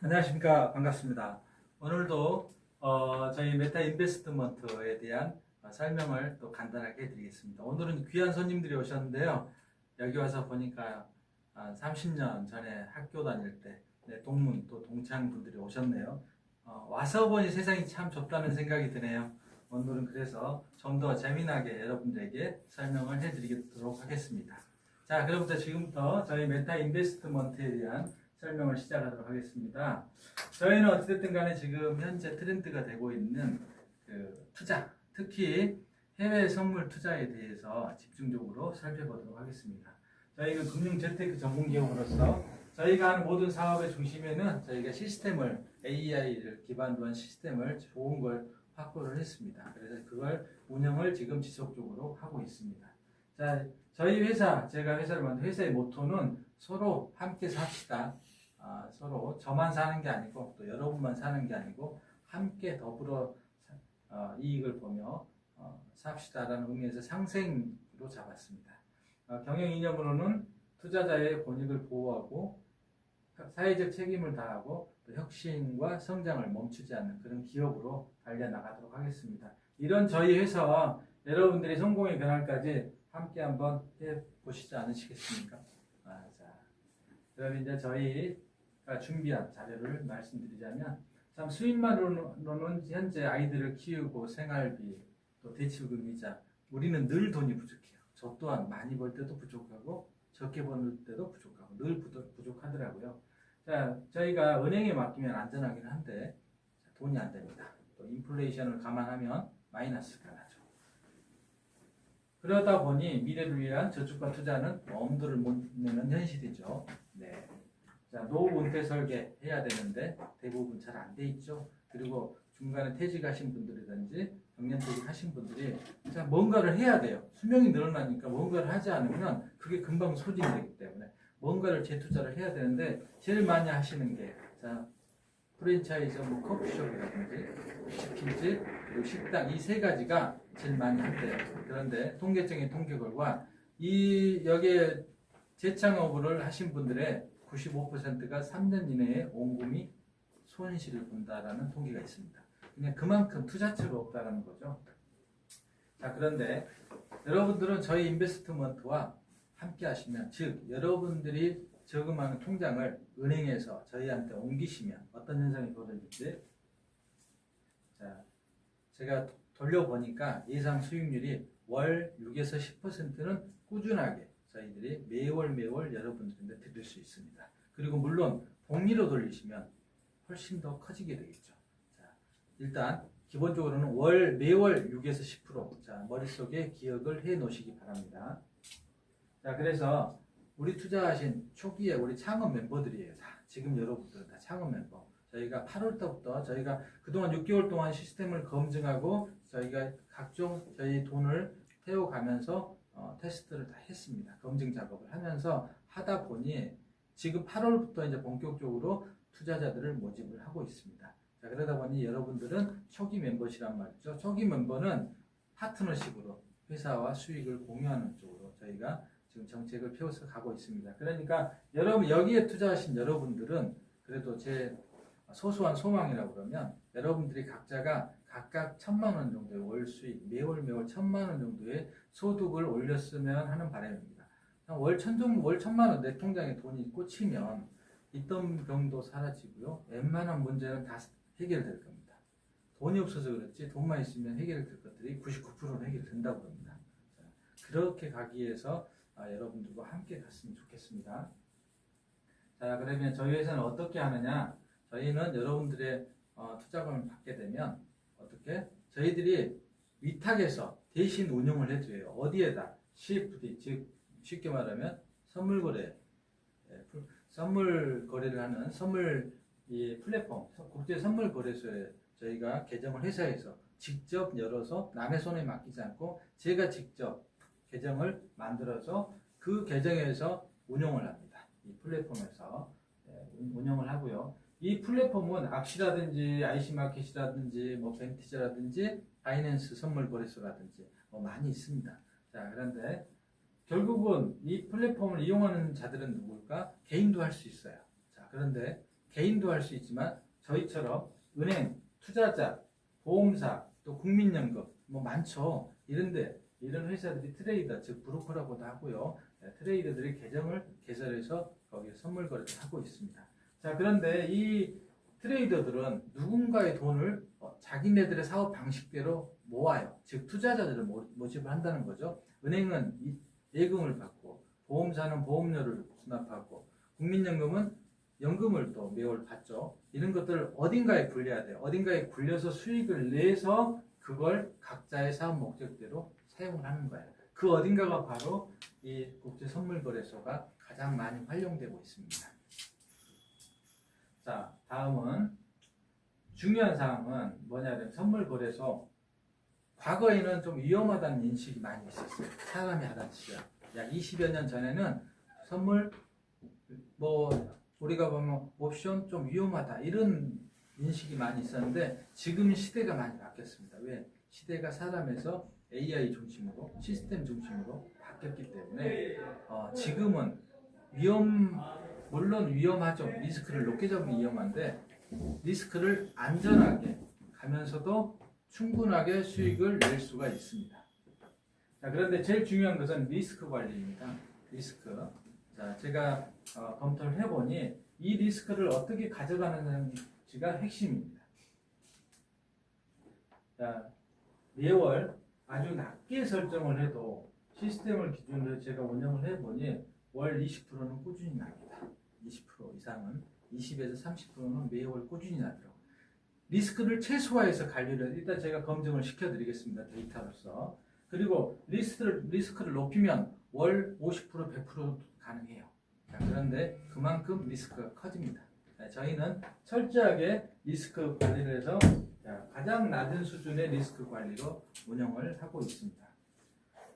안녕하십니까. 반갑습니다. 오늘도 저희 메타 인베스트먼트에 대한 설명을 또 간단하게 해드리겠습니다. 오늘은 귀한 손님들이 오셨는데요. 여기 와서 보니까 30년 전에 학교 다닐 때 동문 또 동창 분들이 오셨네요. 와서 보니 세상이 참 좁다는 생각이 드네요. 오늘은 그래서 좀 더 재미나게 여러분들에게 설명을 해드리도록 하겠습니다. 자, 그럼부터 지금부터 저희 메타 인베스트먼트에 대한 설명을 시작하도록 하겠습니다. 저희는 어찌됐든 간에 지금 현재 트렌드가 되고 있는 그 투자, 특히 해외 선물 투자에 대해서 집중적으로 살펴보도록 하겠습니다. 저희가 금융재테크 전문기업으로서 저희가 하는 모든 사업의 중심에는 저희가 시스템을, AI를 기반으로 한 시스템을 좋은 걸 확보를 했습니다. 그래서 그걸 운영을 지금 지속적으로 하고 있습니다. 자, 저희 회사, 제가 회사를 만든 회사의 모토는 서로 함께 삽시다. 서로 저만 사는 게 아니고 또 여러분만 사는 게 아니고 함께 더불어 이익을 보며 삽시다라는 의미에서 상생으로 잡았습니다. 경영 이념으로는 투자자의 권익을 보호하고 사회적 책임을 다하고 또 혁신과 성장을 멈추지 않는 그런 기업으로 달려나가도록 하겠습니다. 이런 저희 회사와 여러분들이 성공의 그날까지 함께 한번 해보시지 않으시겠습니까? 자, 그럼 이제 저희가 준비한 자료를 말씀드리자면, 참 수입만으로는 현재 아이들을 키우고 생활비, 또 대출금 이자, 우리는 늘 돈이 부족해요. 저 또한 많이 벌 때도 부족하고 적게 벌 때도 부족하고 늘 부족하더라고요. 자, 저희가 은행에 맡기면 안전하긴 한데 돈이 안 됩니다. 또 인플레이션을 감안하면 마이너스가 나죠. 그러다 보니 미래를 위한 저축과 투자는 엄두를 못 내는 현실이죠. 네. 자, 노후 은퇴 설계 해야 되는데 대부분 잘 안 돼 있죠. 그리고 중간에 퇴직하신 분들이든지 정년퇴직 하신 분들이 자, 뭔가를 해야 돼요. 수명이 늘어나니까 뭔가를 하지 않으면 그게 금방 소진되기 때문에 뭔가를 재투자를 해야 되는데 제일 많이 하시는 게 자, 프랜차이즈 뭐 커피숍이라든지 치킨집 그리고 식당 이 세 가지가 제일 많이 한대요. 그런데 통계청의 통계 결과 여기에 재창업을 하신 분들의 95%가 3년 이내에 원금이 손실을 본다라는 통계가 있습니다. 그냥 그만큼 투자처가 없다는 거죠. 자, 그런데 여러분들은 저희 인베스트먼트와 함께 하시면, 즉 여러분들이 저금하는 통장을 은행에서 저희한테 옮기시면 어떤 현상이 벌어질지, 자, 제가 돌려보니까 예상 수익률이 월 6에서 10%는 꾸준하게 저희들이 매월 여러분들한테 드릴 수 있습니다. 그리고 물론 복리로 돌리시면 훨씬 더 커지게 되겠죠. 자, 일단 기본적으로는 매월 6에서 10%, 자, 머릿속에 기억을 해 놓으시기 바랍니다. 자, 그래서 우리 투자하신 초기에 우리 창업 멤버들이에요. 다 지금 여러분들은 다 창업 멤버. 저희가 8월 때부터 저희가 그동안 6개월 동안 시스템을 검증하고 저희가 각종 저희 돈을 태워가면서 테스트를 다 했습니다. 검증 작업을 하면서 하다 보니 지금 8월부터 이제 본격적으로 투자자들을 모집을 하고 있습니다. 자, 그러다 보니 여러분들은 초기 멤버시란 말이죠. 초기 멤버는 파트너십으로 회사와 수익을 공유하는 쪽으로 저희가 지금 정책을 펴서 가고 있습니다. 그러니까 여러분 여기에 투자하신 여러분들은 그래도 제 소소한 소망이라고 그러면 여러분들이 각자가 각각 1,000만 원 정도의 월 수익, 매월 1,000만 원 정도의 소득을 올렸으면 하는 바람입니다. 월 1,000만 원 내 통장에 돈이 꽂히면 있던 병도 사라지고요. 웬만한 문제는 다 해결될 겁니다. 돈이 없어서 그렇지 돈만 있으면 해결될 것들이 99%는 해결된다고 합니다. 그렇게 가기 위해서 여러분들과 함께 갔으면 좋겠습니다. 자, 그러면 저희 회사는 어떻게 하느냐? 저희는 여러분들의 투자금을 받게 되면 어떻게? 저희들이 위탁해서 대신 운용을 해줘요. 어디에다? CFD, 즉 쉽게 말하면 선물 거래를 하는 플랫폼, 국제 선물 거래소에 저희가 계정을 회사에서 직접 열어서 남의 손에 맡기지 않고 제가 직접 계정을 만들어서 그 계정에서 운영을 합니다. 이 플랫폼에서 운영을 하고요. 이 플랫폼은 악시라든지 IC마켓이라든지 뭐 벤티즈라든지 바이낸스 선물 거래소라든지 뭐 많이 있습니다. 자, 그런데 결국은 이 플랫폼을 이용하는 자들은 누굴까? 개인도 할 수 있어요. 자, 그런데 개인도 할 수 있지만 저희처럼 은행, 투자자, 보험사, 또 국민연금 뭐 많죠. 이런데 이런 회사들이 트레이더 즉 브로커라고도 하고요. 트레이더들이 계정을 개설해서 거기에 선물 거래를 하고 있습니다. 자, 그런데 이 트레이더들은 누군가의 돈을 자기네들의 사업 방식대로 모아요. 즉 투자자들을 모집을 한다는 거죠. 은행은 예금을 받고 보험사는 보험료를 수납하고 국민연금은 연금을 또 매월 받죠. 이런 것들을 어딘가에 굴려야 돼요. 어딘가에 굴려서 수익을 내서 그걸 각자의 사업 목적대로 사용을 하는 거예요. 그 어딘가가 바로 이 국제선물거래소가 가장 많이 활용되고 있습니다. 자, 다음은 중요한 사항은 뭐냐면 선물거래소 과거에는 좀 위험하다는 인식이 많이 있었어요. 사람이 하다치요. 약 20여 년 전에는 선물 뭐 우리가 보면 옵션 좀 위험하다 이런 인식이 많이 있었는데 지금 시대가 많이 바뀌었습니다. 왜? 시대가 사람에서 AI 중심으로 시스템 중심으로 바뀌었기 때문에 지금은 물론 위험하죠. 리스크를 높게 잡으면 위험한데 리스크를 안전하게 가면서도 충분하게 수익을 낼 수가 있습니다. 자, 그런데 제일 중요한 것은 리스크 관리입니다. 리스크. 자, 제가 검토를 해보니 이 리스크를 어떻게 가져가는지가 핵심입니다. 자, 매월 아주 낮게 설정을 해도 시스템을 기준으로 제가 운영을 해보니 월 20%는 꾸준히 납니다. 20% 이상은 20에서 30%는 매월 꾸준히 나더라고요. 리스크를 최소화해서 관리를 일단 제가 검증을 시켜드리겠습니다. 데이터로서. 그리고 리스크를 높이면 월 50%, 100% 가능해요. 자, 그런데 그만큼 리스크가 커집니다. 자, 저희는 철저하게 리스크 관리를 해서 가장 낮은 수준의 리스크 관리로 운영을 하고 있습니다.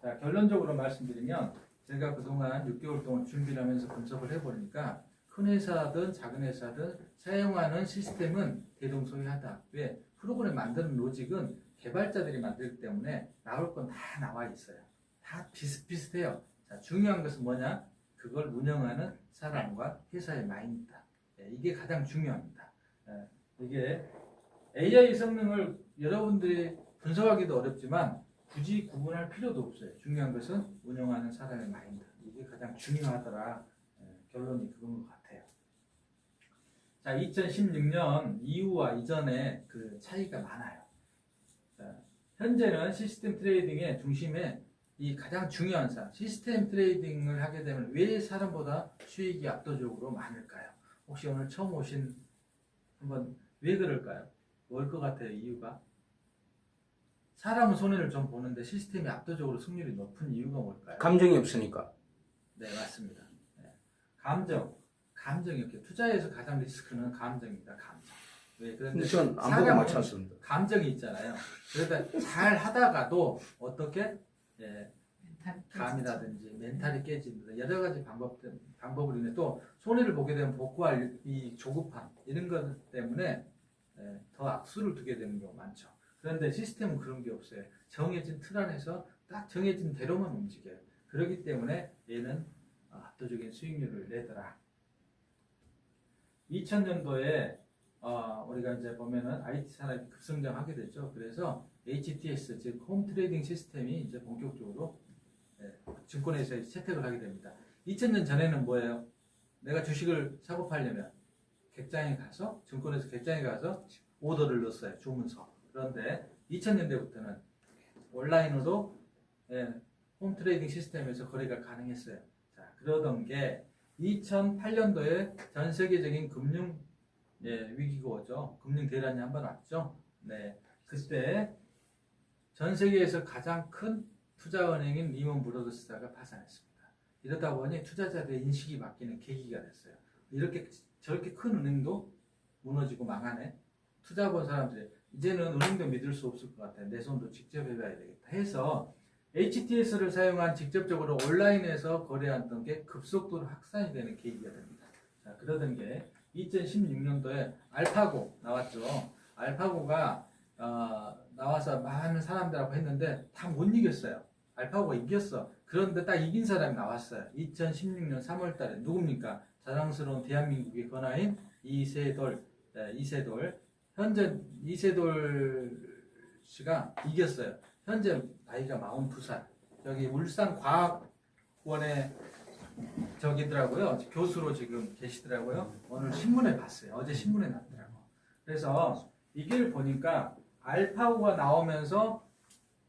자, 결론적으로 말씀드리면 제가 그동안 6개월 동안 준비를 하면서 분석을 해보니까 큰 회사든 작은 회사든 사용하는 시스템은 대동소이하다. 왜? 프로그램 만드는 로직은 개발자들이 만들기 때문에 나올 건 다 나와 있어요. 다 비슷비슷해요. 자, 중요한 것은 뭐냐? 그걸 운영하는 사람과 회사의 마인드. 이게 가장 중요합니다. 이게 AI 성능을 여러분들이 분석하기도 어렵지만 굳이 구분할 필요도 없어요. 중요한 것은 운영하는 사람의 마인드. 이게 가장 중요하더라. 결론이 그건 것 같아요. 자, 2016년 이후와 이전에 그 차이가 많아요. 자, 현재는 시스템 트레이딩의 중심에 이 가장 중요한 사람, 시스템 트레이딩을 하게 되면 왜 사람보다 수익이 압도적으로 많을까요? 혹시 오늘 처음 오신 한번 왜 그럴까요? 뭘 것 같아요, 이유가? 사람은 손해를 좀 보는데 시스템이 압도적으로 승률이 높은 이유가 뭘까요? 감정이 없으니까. 네, 맞습니다. 네. 감정이 이렇게 투자에서 가장 리스크는 감정입니다. 감정. 왜? 그런데 전 안 보고 맞췄습니다. 감정이 있잖아요. 그러다 잘 하다가도 어떻게 감이라든지 멘탈이 깨진다 여러 가지 방법으로 인해 또 손해를 보게 되면 복구할 이 조급함 이런 것 때문에 더 악수를 두게 되는 경우가 많죠. 그런데 시스템은 그런 게 없어요. 정해진 틀 안에서 딱 정해진 대로만 움직여요. 그렇기 때문에 얘는 압도적인 수익률을 내더라. 2000년도에 우리가 이제 보면은 IT 산업이 급성장하게 됐죠. 그래서 HTS 즉 홈 트레이딩 시스템이 이제 본격적으로 증권회사에 채택을 하게 됩니다. 2000년 전에는 뭐예요? 내가 주식을 사고 팔려면 객장에 가서 증권회사 객장에 가서 오더를 넣었어요. 주문서. 그런데 2000년대부터는 온라인으로 홈 트레이딩 시스템에서 거래가 가능했어요. 자, 그러던 게 2008년도에 전 세계적인 금융 위기가 오죠. 금융 대란이 한번 왔죠. 네, 그때 전 세계에서 가장 큰 투자은행인 리먼 브로더스가 파산했습니다. 이러다 보니 투자자들의 인식이 바뀌는 계기가 됐어요. 저렇게 큰 은행도 무너지고 망하네. 투자 본 사람들이 이제는 은행도 믿을 수 없을 것 같아. 내 손도 직접 해봐야 되겠다 해서 HTS를 사용한 직접적으로 온라인에서 거래했던 게 급속도로 확산이 되는 계기가 됩니다. 자, 그러던 게 2016년도에 알파고 나왔죠. 알파고가 나와서 많은 사람들하고 했는데 다 못 이겼어요. 알파고가 이겼어. 그런데 딱 이긴 사람이 나왔어요. 2016년 3월 달에 누굽니까? 자랑스러운 대한민국의 권하인 이세돌. 현재 이세돌 씨가 이겼어요. 현재 나이가 42살. 여기 울산과학원에 저기더라고요. 교수로 지금 계시더라고요. 오늘 신문에 봤어요. 어제 신문에 났더라고. 그래서 이걸 보니까 알파고가 나오면서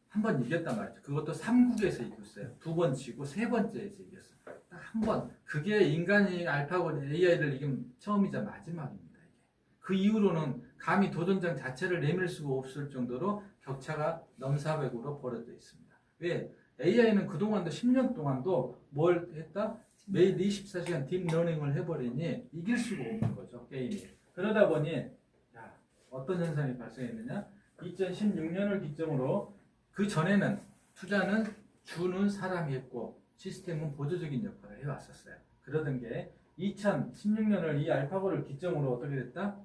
한 번 이겼단 말이죠. 그것도 3국에서 이겼어요. 2번 지고 3번째에서 이겼어요. 딱 한 번. 그게 인간이 알파고 AI를 이긴 처음이자 마지막입니다. 이게. 그 이후로는 감히 도전장 자체를 내밀 수가 없을 정도로 격차가 넘사벽으로 벌어져 있습니다. 왜? AI는 그동안도 10년 동안도 뭘 했다? 매일 24시간 딥러닝을 해버리니 이길 수가 없는 거죠. 게임이. 그러다 보니 어떤 현상이 발생했느냐? 2016년을 기점으로 그 전에는 투자는 주는 사람이 했고 시스템은 보조적인 역할을 해왔었어요. 그러던 게 2016년을 이 알파고를 기점으로 어떻게 됐다?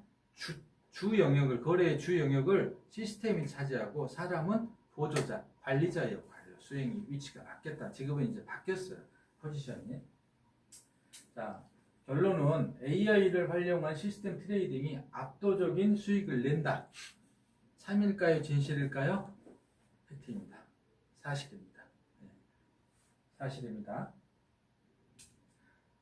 주 영역을, 거래의 주 영역을 시스템이 차지하고 사람은 보조자, 관리자의 역할이에요. 수행이 위치가 바뀌었다. 지금은 이제 바뀌었어요. 포지션이. 자, 결론은 AI를 활용한 시스템 트레이딩이 압도적인 수익을 낸다. 참일까요? 진실일까요? 팩트입니다. 사실입니다. 네. 사실입니다.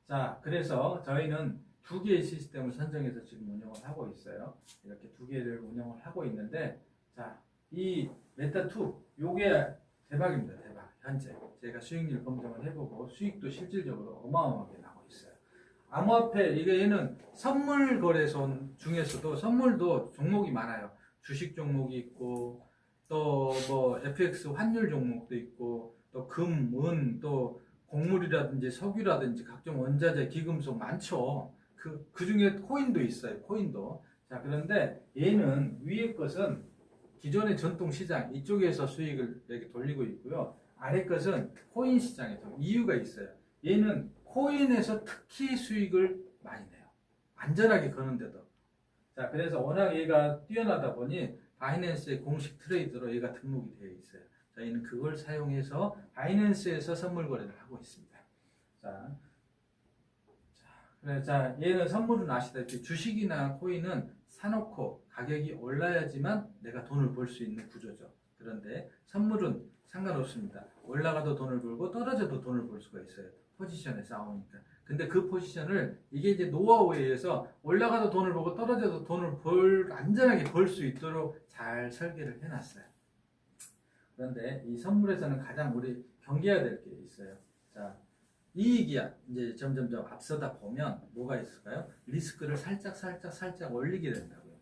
자, 그래서 저희는 2개의 시스템을 선정해서 지금 운영을 하고 있어요. 이렇게 2개를 운영을 하고 있는데, 자, 이 메타2, 요게 대박입니다. 대박. 현재 제가 수익률 검증을 해보고 수익도 실질적으로 어마어마하게 나고 있어요. 암호화폐, 얘는 선물 거래소 중에서도 선물도 종목이 많아요. 주식 종목이 있고, 또 뭐 FX 환율 종목도 있고, 또 금, 은, 또 곡물이라든지 석유라든지 각종 원자재, 기금속 많죠. 그 중에 코인도 있어요. 코인도. 자, 그런데 얘는 위에 것은 기존의 전통 시장 이쪽에서 수익을 이렇게 돌리고 있고요. 아래 것은 코인 시장에서 이유가 있어요. 얘는 코인에서 특히 수익을 많이 내요. 안전하게 거는데도. 자, 그래서 워낙 얘가 뛰어나다 보니 바이낸스의 공식 트레이더로 얘가 등록이 되어 있어요. 저희는 그걸 사용해서 바이낸스에서 선물 거래를 하고 있습니다. 자, 얘는 선물은 아시다시피 주식이나 코인은 사놓고 가격이 올라야지만 내가 돈을 벌 수 있는 구조죠. 그런데 선물은 상관없습니다. 올라가도 돈을 벌고 떨어져도 돈을 벌 수가 있어요. 포지션에 싸우니까. 근데 그 포지션을 이게 이제 노하우에 의해서 올라가도 돈을 벌고 떨어져도 돈을 안전하게 벌 수 있도록 잘 설계를 해놨어요. 그런데 이 선물에서는 가장 우리 경계해야 될 게 있어요. 자, 이익이야 이제 점점점 앞서다 보면 뭐가 있을까요? 리스크를 살짝 올리게 된다고요.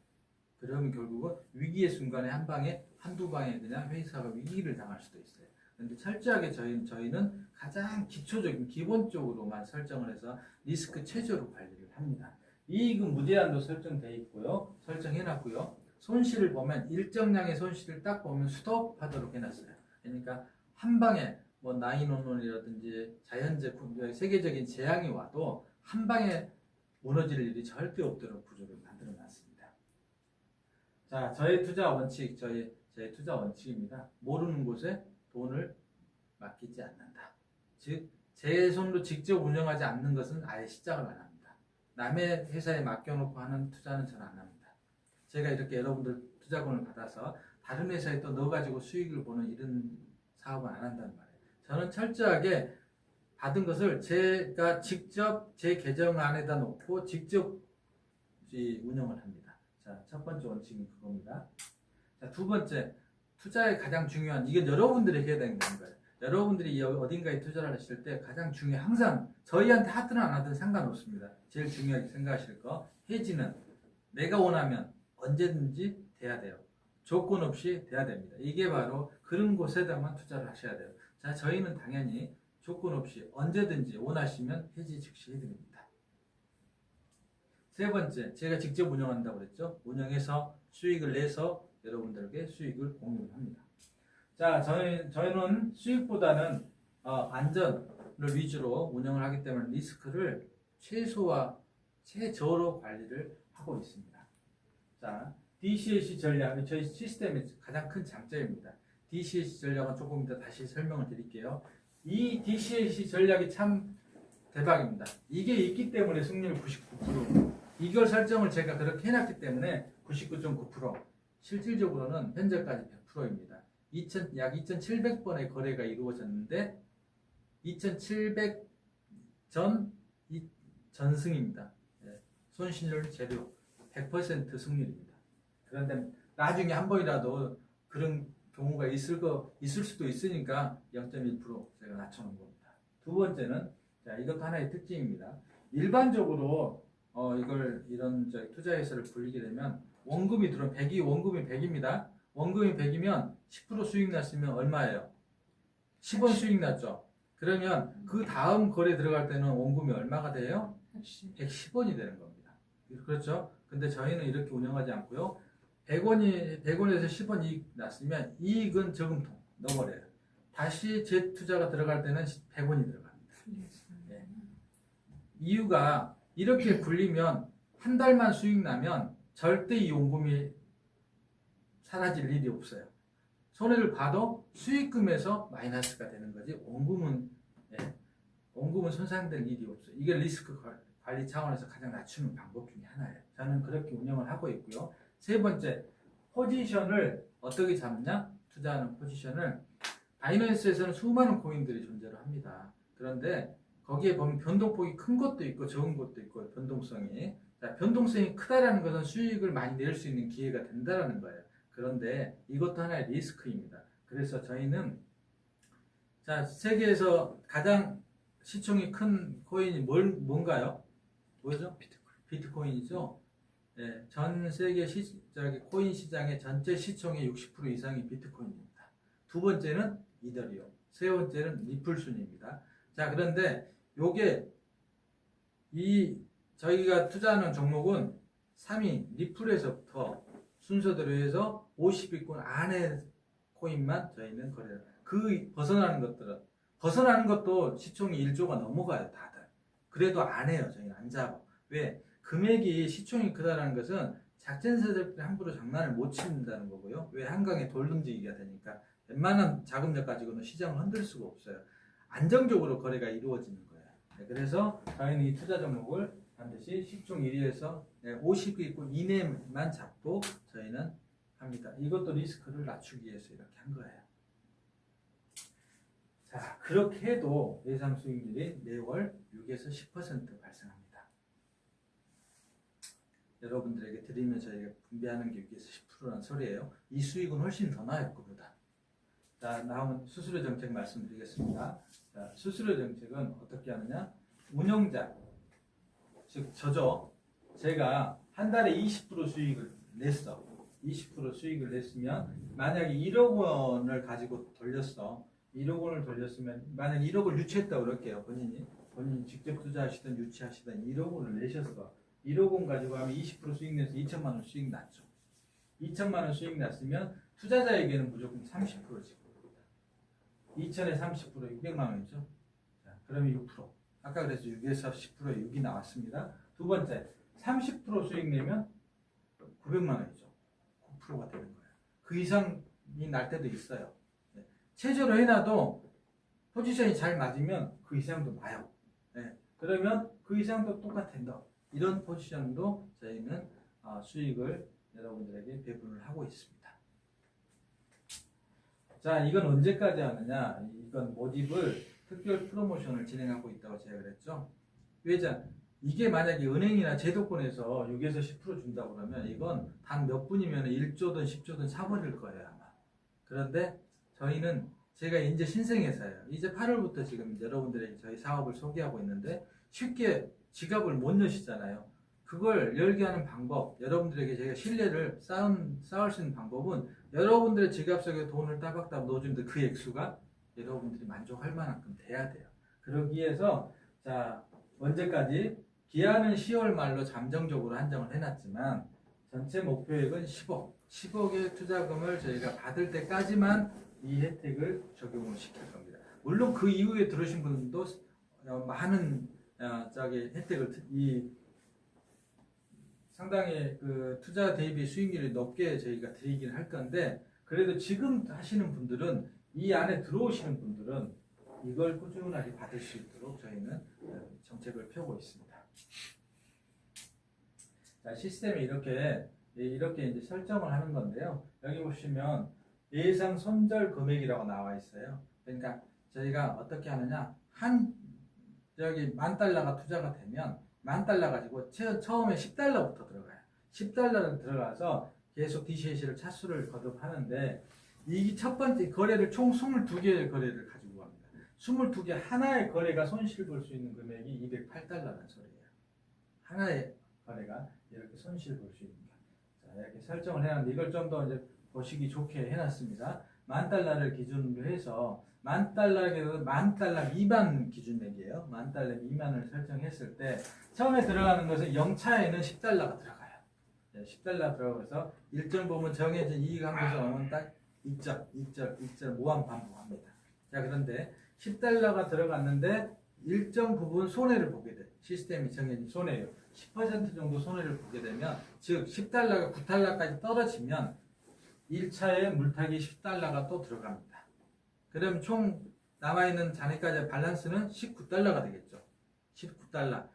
그러면 결국은 위기의 순간에 한 방에 한두 방에 그냥 회사가 위기를 당할 수도 있어요. 그런데 철저하게 저희는 가장 기초적인 기본적으로만 설정을 해서 리스크 최저로 관리를 합니다. 이익은 무제한도 설정되어 있고요. 설정해놨고요. 손실을 보면 일정량의 손실을 딱 보면 스톱하도록 해놨어요. 그러니까 한 방에 뭐 나인원원이라든지 자연재 세계적인 재앙이 와도 한 방에 무너질 일이 절대 없도록 구조를 만들어 놨습니다. 자, 저의 투자 원칙, 제 투자 원칙입니다. 모르는 곳에 돈을 맡기지 않는다. 즉, 제 손으로 직접 운영하지 않는 것은 아예 시작을 안 합니다. 남의 회사에 맡겨놓고 하는 투자는 저는 안 합니다. 제가 이렇게 여러분들 투자권을 받아서 다른 회사에 또 넣어가지고 수익을 보는 이런 사업은 안 한다는 말이에요. 저는 철저하게 받은 것을 제가 직접 제 계정 안에다 놓고 직접 운영을 합니다. 자, 첫 번째 원칙은 그겁니다. 자, 두 번째, 투자의 가장 중요한, 이건 여러분들이 해야 되는 거예요. 여러분들이 어딘가에 투자를 하실 때 가장 항상 저희한테 하든 안 하든 상관없습니다. 제일 중요하게 생각하실 거, 해지는 내가 원하면 언제든지 돼야 돼요. 조건 없이 돼야 됩니다. 이게 바로 그런 곳에다만 투자를 하셔야 돼요. 자, 저희는 당연히 조건 없이 언제든지 원하시면 해지 즉시 해드립니다. 세 번째, 제가 직접 운영한다고 그랬죠. 운영해서 수익을 내서 여러분들에게 수익을 공유를 합니다. 자, 저희는 수익보다는 안전을 위주로 운영을 하기 때문에 리스크를 최저로 관리를 하고 있습니다. 자, DCAC 전략, 저희 시스템의 가장 큰 장점입니다. DCAC 전략은 조금 이따 다시 설명을 드릴게요. 이 DCAC 전략이 참 대박입니다. 이게 있기 때문에 승률 99%. 이걸 설정을 제가 그렇게 해놨기 때문에 99.9%, 실질적으로는 현재까지 100%입니다. 약 2,700번의 거래가 이루어졌는데 2,700 전승입니다. 손실률 제로 100% 승률입니다. 그런데 나중에 한 번이라도 그런 경우가 있을 수도 있으니까 0.1% 제가 낮춰놓은 겁니다. 두 번째는 자, 이것도 하나의 특징입니다. 일반적으로 이런 투자회사를 불리게 되면 원금이 들어오면 100이 원금이 100입니다. 원금이 100이면 10% 수익 났으면 얼마예요? 10원 수익 났죠. 그러면 그 다음 거래 들어갈 때는 원금이 얼마가 돼요? 110원이 되는 겁니다. 그렇죠? 근데 저희는 이렇게 운영하지 않고요. 100원에서 10원 이익 났으면 이익은 저금통 넣어버려요. 다시 재투자가 들어갈 때는 100원이 들어갑니다. 네. 이유가 이렇게 굴리면 한 달만 수익 나면 절대 이 원금이 사라질 일이 없어요. 손해를 봐도 수익금에서 마이너스가 되는 거지 원금은 손상될 일이 없어요. 이게 리스크 관리 차원에서 가장 낮추는 방법 중에 하나예요. 저는 그렇게 운영을 하고 있고요. 세 번째, 포지션을 어떻게 잡냐? 투자하는 포지션을 바이낸스에서는 수많은 코인들이 존재를 합니다. 그런데 거기에 보면 변동폭이 큰 것도 있고 적은 것도 있고 변동성이 크다라는 것은 수익을 많이 낼 수 있는 기회가 된다라는 거예요. 그런데 이것도 하나의 리스크입니다. 그래서 저희는 세계에서 가장 시총이 큰 코인이 뭔가요? 뭐죠? 비트코인이죠. 네, 전 세계 코인 시장의 전체 시총의 60% 이상이 비트코인입니다. 두 번째는 이더리움, 세 번째는 리플 순입니다. 자, 그런데 저희가 투자하는 종목은 3위 리플에서부터 순서대로 해서 50위권 안에 코인만 저희는 거래를. 벗어나는 것도 시총이 1조가 넘어가요, 다들. 그래도 안 해요, 저희는 안 잡아. 왜? 금액이 시총이 크다는 것은 작전세력들이 함부로 장난을 못 친다는 거고요. 왜? 한강에 돌lum지기가 되니까 웬만한 자금력 가지고는 시장을 흔들 수가 없어요. 안정적으로 거래가 이루어지는 거예요. 네, 그래서 저희는 이 투자 종목을 반드시 시총 1위에서 50위권 이내만 잡고 저희는 합니다. 이것도 리스크를 낮추기 위해서 이렇게 한 거예요. 자, 그렇게 해도 예상 수익률이 매월 6에서 10% 발생합니다. 여러분들에게 드리면 저희가 분배하는 게 6에서 10%라는 소리예요. 이 수익은 훨씬 더 나아요, 그보다. 자, 다음은 수수료 정책 말씀드리겠습니다. 자, 수수료 정책은 어떻게 하느냐? 운영자, 즉 저죠. 제가 한 달에 20% 수익을 냈어. 20% 수익을 냈으면 만약에 1억 원을 가지고 돌렸어. 1억 원을 돌렸으면 만약 1억을 유치했다고 그럴게요. 본인이 직접 투자하시든 유치하시든 1억 원을 내셨어. 1억 원 가지고 하면 20% 수익 내서 2천만 원 수익 났죠. 2천만 원 수익 났으면 투자자에게는 무조건 30% 지급합니다. 2천에 30% 600만 원이죠. 자, 그러면 6%. 아까 그래서 6에서 10%에 6이 나왔습니다. 두 번째, 30% 수익 내면 900만 원이죠. 9%가 되는 거예요. 그 이상이 날 때도 있어요. 네. 최저로 해놔도 포지션이 잘 맞으면 그 이상도 나요. 네. 그러면 그 이상도 똑같은다. 이런 포지션도 저희는 수익을 여러분들에게 배분을 하고 있습니다. 자, 이건 언제까지 하느냐? 이건 모집을 특별 프로모션을 진행하고 있다고 제가 그랬죠. 왜냐? 이게 만약에 은행이나 제도권에서 6에서 10% 준다고 그러면 이건 단 몇 분이면 1조든 10조든 사버릴 거예요, 아마. 그런데 저희는 제가 이제 신생회사예요. 이제 8월부터 지금 여러분들에게 저희 사업을 소개하고 있는데 쉽게 지갑을 못 여시잖아요. 그걸 열게 하는 방법, 여러분들에게 제가 신뢰를 쌓을 수 있는 방법은 여러분들의 지갑 속에 돈을 따박따박 넣어주는데 그 액수가 여러분들이 만족할 만큼 돼야 돼요. 그러기 위해서 자, 언제까지? 기한은 10월 말로 잠정적으로 한정을 해놨지만 전체 목표액은 10억의 투자금을 저희가 받을 때까지만 이 혜택을 적용을 시킬 겁니다. 물론 그 이후에 들어오신 분도 많은 혜택을 상당히 그 투자 대비 수익률이 높게 저희가 드리긴 할 건데 그래도 지금 하시는 분들은 이 안에 들어오시는 분들은 이걸 꾸준하게 받을 수 있도록 저희는 정책을 펴고 있습니다. 자, 시스템이 이렇게 이제 설정을 하는 건데요. 여기 보시면 예상 손절 금액이라고 나와 있어요. 그러니까 저희가 어떻게 하느냐, 여기 $10,000가 투자가 되면 $10,000 가지고 처음에 $10부터 들어가요. $10를 들어가서 계속 DCAC를 차수를 거듭하는데, 이 첫 번째 거래를 총 22개의 거래를 가지고 갑니다. 22개 하나의 거래가 손실 볼 수 있는 금액이 $208라는 소리예요. 하나의 거래가 이렇게 손실 볼 수 있는 거. 자, 이렇게 설정을 해놨는데, 이걸 좀 더 이제 보시기 좋게 해놨습니다. $10,000를 기준으로 해서 $10,000에도 $10,000 미만 기준액이에요. $10,000 미만을 설정했을 때 처음에 들어가는 것은 0차에는 $10가 들어가요. 네, $10 들어가서 일정 부분 정해진 이익 항에서 오면 딱 익절 무한 반복합니다. 자, 그런데 $10가 들어갔는데 일정 부분 손해를 보게 돼. 시스템이 정해진 손해예요. 10% 정도 손해를 보게 되면, 즉 $10가 $9까지 떨어지면 1차에 물타기 $10가 또 들어갑니다. 그럼 총 남아있는 잔액까지의 밸런스는 $19가 되겠죠. $19가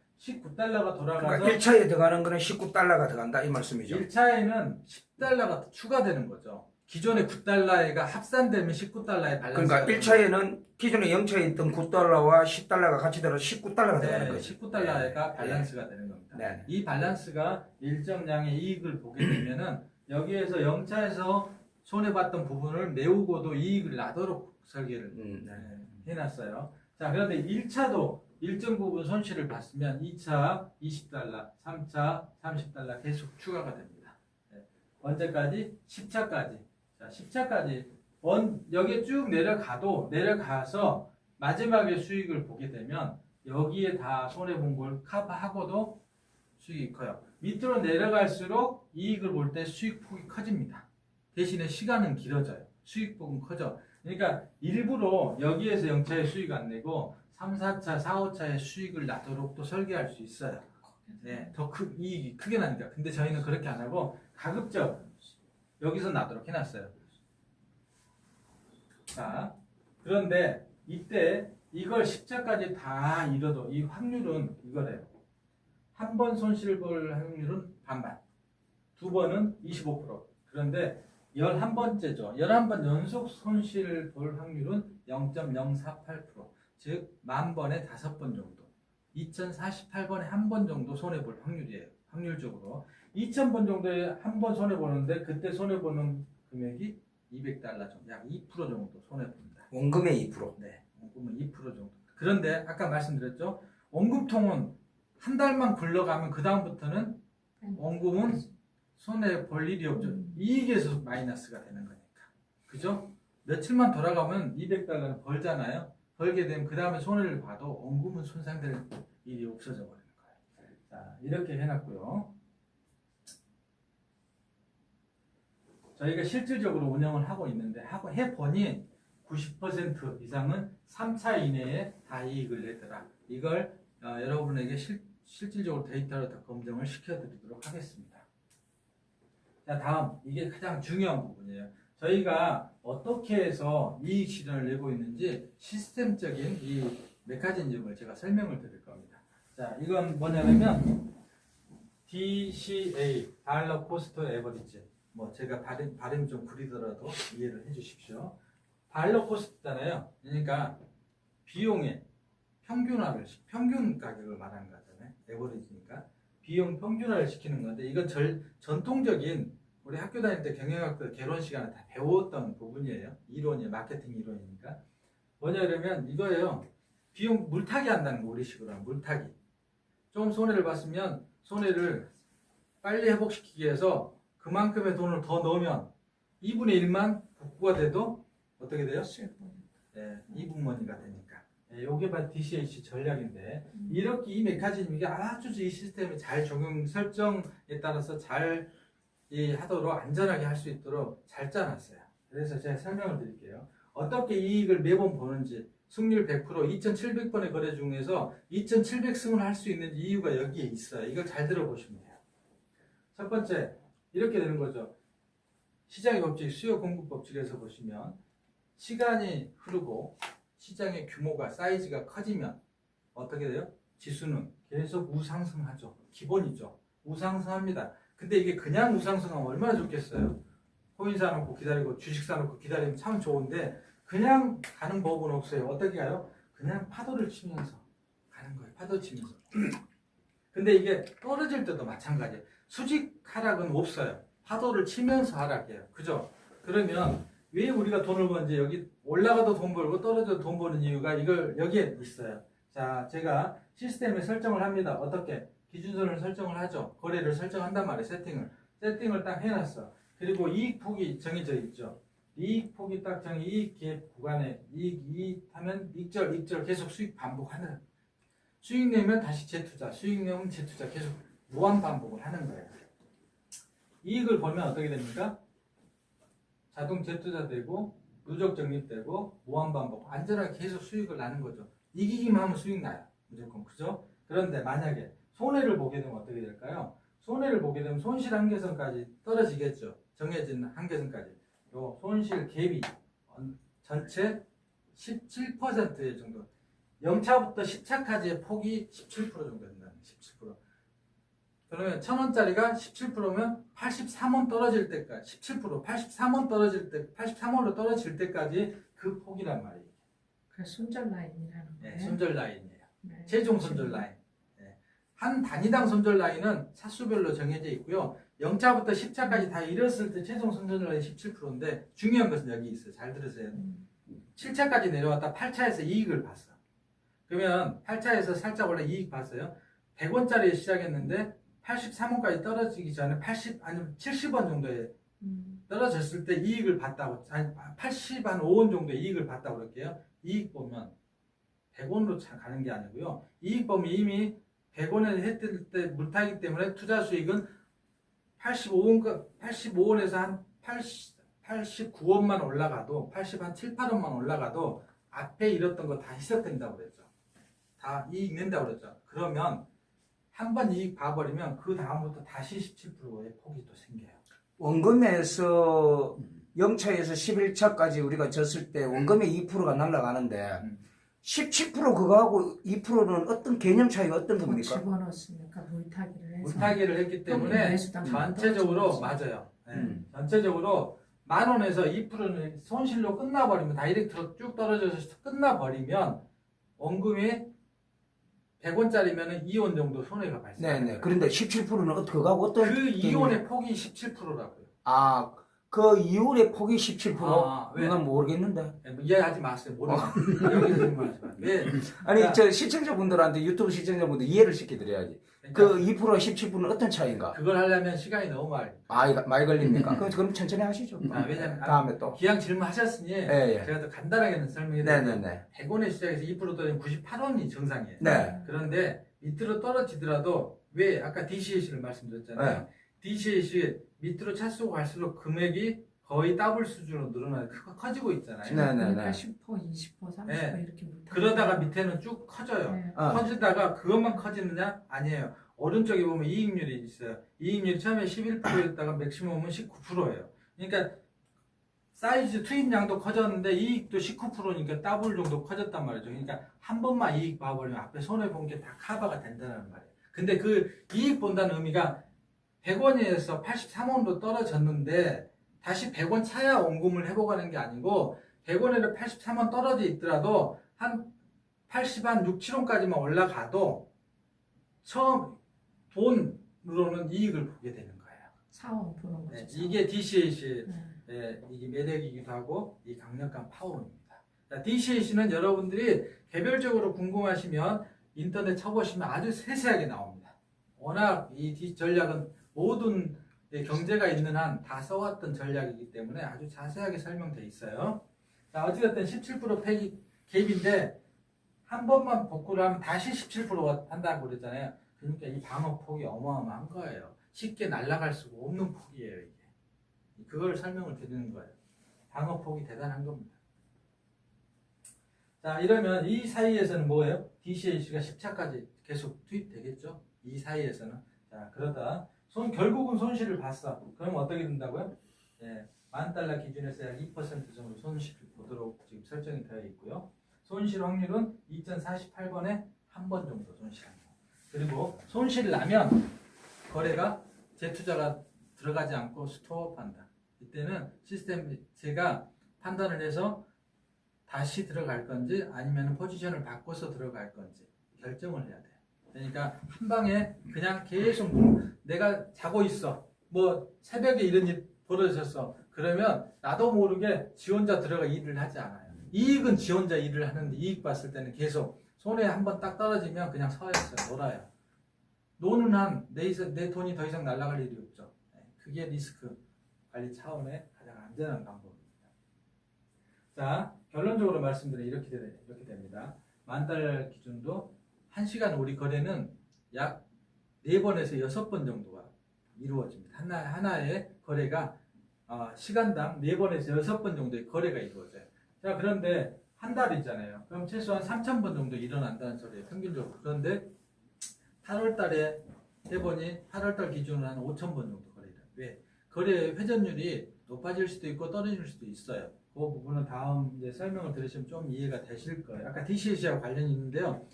돌아가서, 그러니까 1차에 들어가는 거는 $19가 들어간다 이 말씀이죠. 1차에는 $10가 추가되는 거죠. 기존의 $9가 합산되면 $19의 밸런스. 그러니까 1차에는 기존에 0차에 있던 $9와 $10가 같이 들어 $19가 들어가는 거죠. $19가 밸런스가 되는 겁니다. 네. 이 밸런스가 일정량의 이익을 보게 되면은 여기에서 0차에서 손해봤던 부분을 메우고도 이익을 나도록 설계를 해놨어요. 자, 그런데 1차도 일정 부분 손실을 봤으면 2차 $20, 3차 $30 계속 추가가 됩니다. 언제까지? 10차까지. 자, 10차까지 여기에 쭉 내려가서 마지막에 수익을 보게 되면 여기에 다 손해본 걸 커버하고도 수익이 커요. 밑으로 내려갈수록 이익을 볼 때 수익폭이 커집니다. 대신에 시간은 길어져요. 수익폭은 커져. 그러니까 일부러 여기에서 0차의 수익 안 내고 3, 4차, 4, 5차의 수익을 나도록 또 설계할 수 있어요. 네, 이익이 크게 나니까. 근데 저희는 그렇게 안 하고 가급적 여기서 나도록 해놨어요. 자, 그런데 이때 이걸 10차까지 다 이뤄도 이 확률은 이거래요. 한 번 손실 볼 확률은 반반, 두 번은 25%. 그런데 11번째죠. 11번 연속 손실 볼 확률은 0.048%. 즉, 10,000번에 5번 정도. 2048번에 한 번 정도 손해볼 확률이에요. 확률적으로. 2000번 정도에 한 번 손해보는데 그때 손해보는 금액이 $200 정도. 약 2% 정도 손해봅니다. 원금의 2%. 네, 원금은 2% 정도. 그런데 아까 말씀드렸죠. 원금통은 한 달만 굴러가면 그 다음부터는 원금은 손해 볼 일이 없죠. 이익에서 마이너스가 되는 거니까. 그죠? 며칠만 돌아가면 $200는 벌잖아요. 벌게 되면 그 다음에 손해를 봐도 원금은 손상될 일이 없어져 버리는 거예요. 자, 이렇게 해놨고요. 저희가 실질적으로 운영을 하고 있는데 해보니 90% 이상은 3차 이내에 다 이익을 내더라. 이걸 여러분에게 실질적으로 데이터로 더 검증을 시켜드리도록 하겠습니다. 자, 다음 이게 가장 중요한 부분이에요. 저희가 어떻게 해서 이익 실현을 내고 있는지 시스템적인 이 메커니즘을 제가 설명을 드릴 겁니다. 자, 이건 뭐냐면 DCA, 달러 코스트 에버리지. 뭐 제가 발음 좀 구리더라도 이해를 해주십시오. 달러 코스트잖아요. 그러니까 비용의 평균 가격을 말하는 거잖아요. 에버리지니까 비용 평균화를 시키는 건데, 이건 전통적인 우리 학교 다닐 때 경영학도 개론 시간에 다 배웠던 부분이에요. 이론이 마케팅 이론이니까. 뭐냐면 이거예요. 비용 물타기 한다는 거, 우리식으로 하면 물타기. 좀 손해를 봤으면 손해를 빨리 회복시키기 위해서 그만큼의 돈을 더 넣으면 2분의 1만 복구가 돼도 어떻게 돼요? 네, 2분머니가 되니까. 네, 이게 바로 DCAC 전략인데, 이렇게 이 메커니즘이 아주 이 시스템이 잘 적용 설정에 따라서 잘 하도록 안전하게 할 수 있도록 잘 짜놨어요. 그래서 제가 설명을 드릴게요. 어떻게 이익을 매번 보는지, 승률 100%, 2700번의 거래 중에서 2700승을 할 수 있는 이유가 여기에 있어요. 이걸 잘 들어보시면 돼요. 첫 번째, 이렇게 되는 거죠. 시장의 법칙, 수요 공급 법칙에서 보시면 시간이 흐르고 시장의 규모가, 사이즈가 커지면 어떻게 돼요? 지수는 계속 우상승하죠. 기본이죠. 우상승합니다. 근데 이게 그냥 우상승하면 얼마나 좋겠어요? 코인 사놓고 기다리고 주식 사놓고 기다리면 참 좋은데 그냥 가는 법은 없어요. 어떻게 가요? 그냥 파도를 치면서 가는 거예요. 파도 치면서. 근데 이게 떨어질 때도 마찬가지예요. 수직 하락은 없어요. 파도를 치면서 하락해요. 그죠? 그러면 왜 우리가 돈을 버는지 여기 올라가도 돈 벌고 떨어져도 돈 버는 이유가 이걸 여기에 있어요. 자, 제가 시스템에 설정을 합니다. 어떻게? 기준선을 설정을 하죠. 거래를 설정한단 말이에요. 세팅을 딱 해놨어. 그리고 이익 폭이 정해져 있죠. 이익 폭이 딱 이익 기획 구간에 이익 하면 익절 계속 수익 반복하는. 수익 내면 다시 재투자, 수익 내면 재투자 계속 무한 반복을 하는 거예요. 이익을 벌면 어떻게 됩니까? 자동 재투자 되고 누적 적립되고 무한 반복 안전하게 계속 수익을 나는 거죠. 이기기만 하면 수익 나요. 무조건. 그죠? 그런데 만약에 손해를 보게 되면 어떻게 될까요? 손해를 보게 되면 손실 한계선까지 떨어지겠죠. 정해진 한계선까지. 요 손실 갭이 전체 17% 정도. 0차부터 10차까지의 폭이 17% 정도 된다는 17%. 그러면 1,000원짜리가 17%면 83원 떨어질 때까지 17% 83원 떨어질 때 83원으로 떨어질 때까지 그 폭이란 말이에요. 그 손절 라인이라는 거예요. 네, 손절 라인이에요. 네. 최종 손절 라인. 네. 한 단위당 손절 라인은 차수별로 정해져 있고요. 0차부터 10차까지 다 이뤘을 때 최종 손절 라인 17%인데 중요한 것은 여기 있어요. 잘 들으세요. 7차까지 내려왔다 8차에서 이익을 봤어. 그러면 8차에서 살짝 원래 이익 봤어요. 100원짜리에 시작했는데 83원까지 떨어지기 전에 80 아니면 70원 정도에 떨어졌을 때 이익을 봤다고, 아니 85원 정도의 이익을 봤다고 그럴게요. 이익 보면 100원으로 가는 게 아니고요. 이익 보면 이미 100원에 했을 때 물타기 때문에 투자 수익은 85원에서 한 89원만 올라가도 80한 7, 8원만 올라가도 앞에 잃었던 거 다 희석된다고 그랬죠. 다 이익 낸다고 그랬죠. 그러면 한 번 이익 봐버리면 그 다음부터 다시 17%의 폭이 또 생겨요. 원금에서 0차에서 11차까지 우리가 졌을 때 원금의 2%가 날아가는데 17% 그거하고 2%는 어떤 개념 차이가 어떤 더 겁니까? 집어넣었으니까 물타기를 해서 물타기를 했기 때문에 매수당 전체적으로 떨어지는 맞아요. 네. 전체적으로 10,000원에서 2%는 손실로 끝나버리면 다이렉트로 쭉 떨어져서 끝나버리면 원금이 100원짜리면 2원 정도 손해가 발생해요. 네네. 그런데 17%는 그거하고 어떤 그 이혼의 폭이 17%라고요. 아, 그 이율의 폭이 17%? 아, 왜? 난 모르겠는데. 뭐 이해하지 마세요. 모르면 여기서 질문하지 마세요. 왜? 아니, 그러니까- 저 시청자분들한테 유튜브 시청자분들 이해를 시켜드려야지. 그 2%와 17%는 어떤 차이인가? 그걸 하려면 시간이 너무 많이 걸립니까? 그럼 천천히 하시죠. 왜냐면 다음에 또. 기왕 질문하셨으니 예. 제가 더 간단하게는 설명해 드릴게요. 네네네. 100원에 시작해서 2% 떨어지면 98원이 정상이에요. 네. 그런데 밑으로 떨어지더라도 왜 아까 DCAC를 말씀드렸잖아요. 네. DCAC 밑으로 찼고 갈수록 금액이 거의 더블 수준으로 늘어나요. 커지고 있잖아요. 네네네. 그러니까 10%, 20%, 30% 네. 이렇게 물타기. 그러다가 밑에는 쭉 커져요. 네. 커지다가 그것만 커지느냐? 아니에요. 오른쪽에 보면 이익률이 있어요. 이익률이 처음에 11%였다가 맥시멈은 19%예요. 그러니까 사이즈 투입량도 커졌는데 이익도 19%니까 더블 정도 커졌단 말이죠. 그러니까 한 번만 이익 봐버리면 앞에 손해 본 게 다 커버가 된다는 말이에요. 근데 그 이익 본다는 의미가 100원에서 83원으로 떨어졌는데 다시 100원 차야 원금을 회복하는 게 아니고 100원에서 83원 떨어져 있더라도 한 80한 6, 7원까지만 올라가도 처음 돈으로는 이익을 보게 되는 거예요. 사원 보는 거죠. 네, 이게 DCAC 네. 이게 매력이기도 하고 이 강력한 파워입니다. DCAC는 여러분들이 개별적으로 궁금하시면 인터넷 쳐보시면 아주 세세하게 나옵니다. 워낙 이 전략은 모든 경제가 있는 한 다 써왔던 전략이기 때문에 아주 자세하게 설명되어 있어요. 자, 어찌됐든 17% 폐기 갭인데 한 번만 복구를 하면 다시 17% 한다고 그랬잖아요. 그러니까 이 방어 폭이 어마어마한 거예요. 쉽게 날아갈 수가 없는 폭이에요, 이게. 그걸 설명을 드리는 거예요. 방어 폭이 대단한 겁니다. 자, 이러면 이 사이에서는 뭐예요? DCAC가 10차까지 계속 투입되겠죠? 이 사이에서는. 자, 그러다 결국은 손실을 봤어. 그럼 어떻게 된다고요? 예, $10,000 기준에서 약 2% 정도 손실을 보도록 지금 설정이 되어 있고요. 손실 확률은 2048번에 한 번 정도 손실합니다. 그리고 손실을 나면 거래가 재투자가 들어가지 않고 스톱한다. 이때는 시스템 제가 판단을 해서 다시 들어갈 건지 아니면 포지션을 바꿔서 들어갈 건지 결정을 해야 돼요. 그러니까 한 방에 그냥 계속 내가 자고 있어. 뭐 새벽에 이런 일 벌어졌어. 그러면 나도 모르게 지 혼자 들어가 일을 하지 않아요. 이익은 지 혼자 일을 하는데 이익 봤을 때는 계속 손에 한번 딱 떨어지면 그냥 서 있어요. 놀아요. 노는 한 내 돈이 더 이상 날아갈 일이 없죠. 그게 리스크 관리 차원의 가장 안전한 방법입니다. 자, 결론적으로 말씀드리면 이렇게 됩니다. 만달 기준도 1시간 우리 거래는 약 4번에서 6번 정도가 이루어집니다. 하나의 거래가 시간당 4번에서 6번 정도의 거래가 이루어져요. 자, 그런데 한 달이잖아요. 그럼 최소한 3,000번 정도 일어난다는 소리예요. 평균적으로. 그런데 8월 달에 해보니 8월 달 기준으로 한 5,000번 정도 거래를. 왜? 거래 회전율이 높아질 수도 있고 떨어질 수도 있어요. 그 부분은 다음 이제 설명을 들으시면 좀 이해가 되실 거예요. 아까 DCAC하고 관련이 있는데요.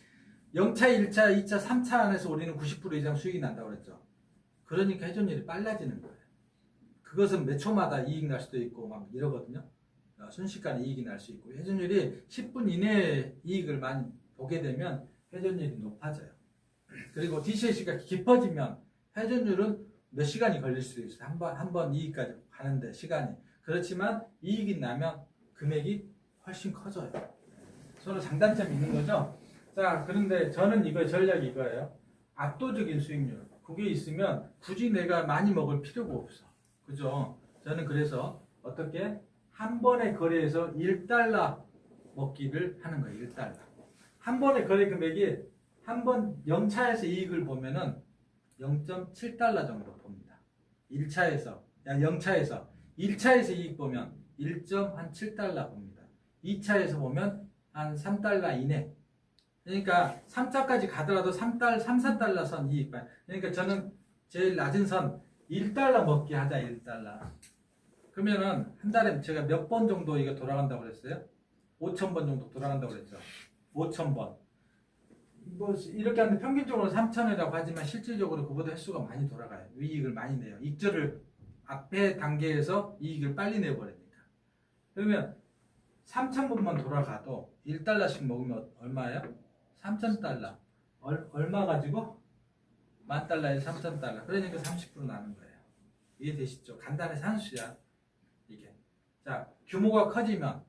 0차, 1차, 2차, 3차 안에서 우리는 90% 이상 수익이 난다고 그랬죠. 그러니까 회전율이 빨라지는 거예요. 그것은 몇 초마다 이익 날 수도 있고 막 이러거든요. 순식간에 이익이 날 수 있고 회전율이 10분 이내에 이익을 많이 보게 되면 회전율이 높아져요. 그리고 DCAC가 깊어지면 회전율은 몇 시간이 걸릴 수도 있어요. 한 번 이익까지 가는데 시간이. 그렇지만 이익이 나면 금액이 훨씬 커져요. 서로 장단점이 있는 거죠. 자, 그런데 저는 전략이 이거예요. 압도적인 수익률. 그게 있으면 굳이 내가 많이 먹을 필요가 없어. 그죠? 저는 그래서 어떻게 한 번의 거래에서 1달러 먹기를 하는 거예요. 1달러. 한 번의 거래 금액이 한 번 0차에서 이익을 보면은 0.7달러 정도 봅니다. 1차에서 1차에서 이익 보면 1.7달러 봅니다. 2차에서 보면 한 3달러 이내. 그러니까 3차까지 가더라도 3, 4달러 선 이익 봐요. 그러니까 저는 제일 낮은 선 1달러 먹기 하자. 1달러. 그러면은 한 달에 제가 몇 번 정도 이거 돌아간다고 그랬어요? 5,000번 정도 돌아간다고 그랬죠. 5,000번. 뭐 이렇게 하는데 평균적으로 3,000이라고 하지만 실질적으로 그보다 횟수가 많이 돌아가요. 이익을 많이 내요. 익절을 앞에 단계에서 이익을 빨리 내버리니까. 그러면 3,000번만 돌아가도 1달러씩 먹으면 얼마예요? 3,000달러. 얼마 가지고? 10,000달러에 3,000달러. 그러니까 30% 나는 거예요. 이해되시죠? 간단한 산수야. 이게. 자, 규모가 커지면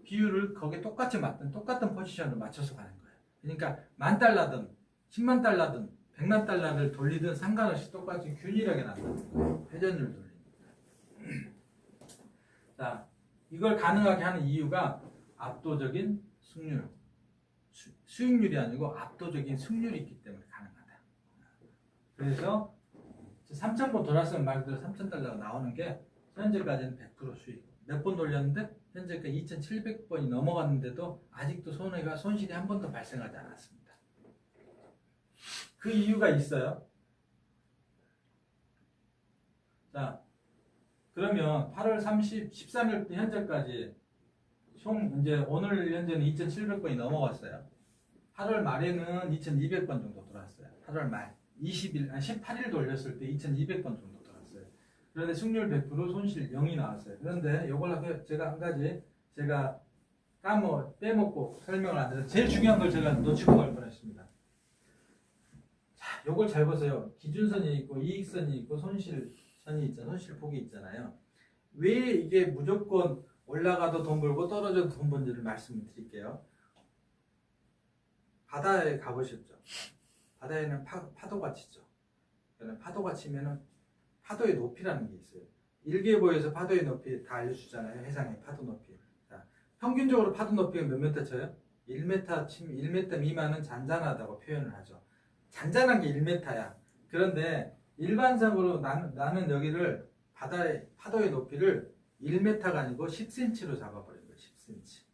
비율을 거기에 똑같이 맞든 똑같은 포지션을 맞춰서 가는 거예요. 그러니까 10,000달러든 10만 달러든 100만 달러를 돌리든 상관없이 똑같이 균일하게 나타나는 거예요. 회전율 돌립니다. 자, 이걸 가능하게 하는 이유가 압도적인 승률. 수익률이 아니고 압도적인 승률이 있기 때문에 가능하다. 그래서 3,000번 돌았으면 말 그대로 3,000달러가 나오는 게 현재까지는 100% 수익. 몇 번 돌렸는데 현재까지 2,700번이 넘어갔는데도 아직도 손실이 한 번도 발생하지 않았습니다. 그 이유가 있어요. 자, 그러면 8월 13일 현재까지 이제 오늘 현재는 2,700번이 넘어갔어요. 8월 말에는 2,200번 정도 돌았어요. 8월 말 18일 돌렸을 때 2,200번 정도 돌았어요. 그런데 승률 100% 손실 0이 나왔어요. 그런데 이걸 제가 한 가지 제가 빼먹고 설명을 안 드려서 제일 중요한 걸 제가 놓치고 갈 뻔했습니다. 자, 이걸 잘 보세요. 기준선이 있고 이익선이 있고 손실선이 있잖아요. 손실폭이 있잖아요. 왜 이게 무조건 올라가도 돈 벌고 떨어져도 돈 번지를 말씀드릴게요. 바다에 가보셨죠? 바다에는 파도가 치죠. 파도가 치면은 파도의 높이라는 게 있어요. 일계보에서 파도의 높이 다 알려주잖아요. 해상의 파도 높이. 자, 평균적으로 파도 높이가 몇 미터 쳐요? 1m 미만은 잔잔하다고 표현을 하죠. 잔잔한 게 1m야. 그런데 일반적으로 나는 여기를 바다의 파도의 높이를 1m가 아니고 10cm로 잡아버린 거예요. 10cm.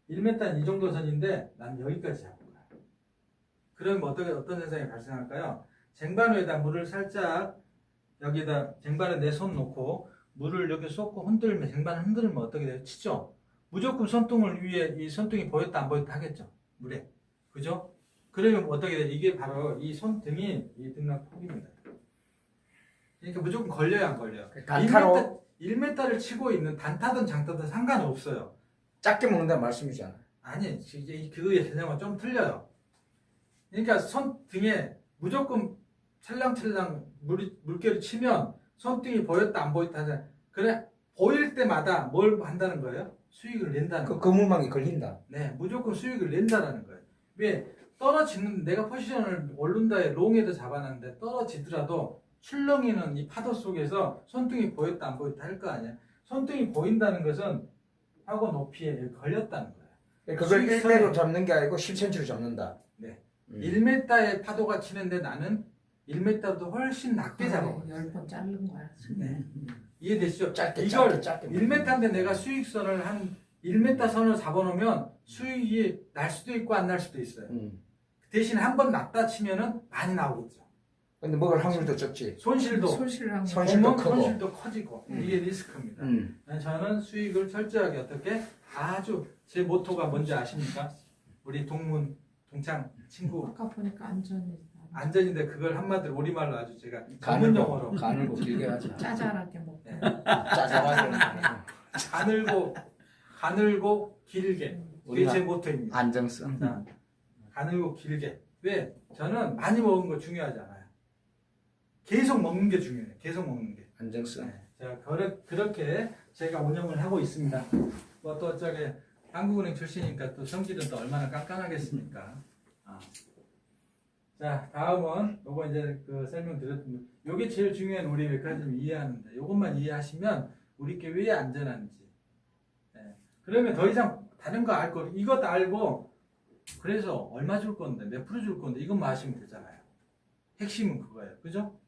1m는 이 정도 선인데 난 여기까지 잡은 거야. 그러면 어떤 현상이 발생할까요? 쟁반 위에다 물을 살짝 여기다 쟁반에 내 손 놓고 물을 여기 쏟고 흔들면 쟁반을 흔들면 어떻게 돼요? 치죠? 무조건 손등을 위에 이 손등이 보였다 안 보였다 하겠죠? 물에. 그죠? 그러면 어떻게 돼? 이게 바로 이 손등이 이 등락 폭입니다. 그러니까 무조건 걸려야 안 걸려요. 단타로 1m를 치고 있는 단타든 장타든 상관없어요. 작게 먹는다는 말씀이잖아. 아니, 이제 그거의 개념은 좀 틀려요. 그러니까 손등에 무조건 찰랑찰랑 물결이 치면 손등이 보였다 안 보였다 하잖아요. 그래 보일 때마다 뭘 한다는 거예요? 수익을 낸다는 거예요. 거물망이 걸린다. 네, 무조건 수익을 낸다라는 거예요. 왜? 떨어지는 내가 포지션을 원룬다에 롱에도 잡아놨는데 떨어지더라도 출렁이는 이 파도 속에서 손등이 보였다 안 보였다 할 거 아니야. 손등이 보인다는 것은 하고 높이에 걸렸다는 거예요. 그걸 수익선에- 1m로 잡는 게 아니고 10cm로 잡는다. 네. 음. 1m의 파도가 치는데 나는 1m보다 훨씬 낮게 잡아버렸어. 10번 자른 거야. 네. 이해되시죠? 짧게 이걸 짧게 1m인데 내가 수익선을 한 1m 선을 잡아놓으면 수익이 날 수도 있고 안 날 수도 있어요. 대신 한 번 낮다 치면은 많이 나오겠죠. 근데 먹을 확률도 적지. 손실도 손실한 거. 손실도 보면 크고. 손실도 커지고 이게 리스크입니다. 저는 수익을 철저하게 어떻게 아주 제 모토가 뭔지 아십니까? 우리 동창 친구 아까 보니까 안전이 안전인데 그걸 한마디로 우리말로 아주 제가 전문 가늘고 용어로 가늘고 길게 하자. 짜잘하게 먹고. 네. 짜자마자 가늘고 길게 그게 제 모토입니다. 안정성. 자, 가늘고 길게. 왜? 저는 많이 먹은 거 중요하지 않아요. 계속 먹는 게 중요해요. 계속 먹는 게. 안정성. 네. 제가 그렇게 제가 운영을 하고 있습니다. 뭐 또 저기 한국은행 출신이니까 또 성질은 또 얼마나 깐깐하겠습니까? 자, 다음은 요거 이제 그 설명드렸던 요게 제일 중요한 우리 메커니즘 이해하는데 요것만 이해하시면 우리 게 왜 안전한지. 네. 그러면 더 이상 다른 거 알 거 이것 알고 그래서 얼마 줄 건데 몇 프로 줄 건데 이것만 아시면 되잖아요. 핵심은 그거예요. 그죠?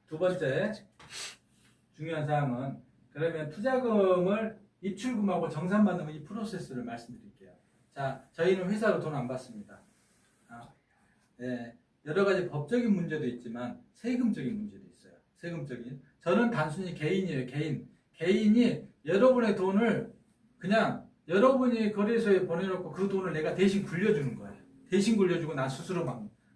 두 번째 중요한 사항은 그러면 투자금을 입출금하고 정산받는 이 프로세스를 말씀드릴게요. 자, 저희는 회사로 돈 안 받습니다. 네, 여러 가지 법적인 문제도 있지만 세금적인 문제도 있어요. 세금적인. 저는 단순히 개인이에요. 개인이 여러분의 돈을 그냥 여러분이 거래소에 보내놓고 그 돈을 내가 대신 굴려주는 거예요. 대신 굴려주고 난 스스로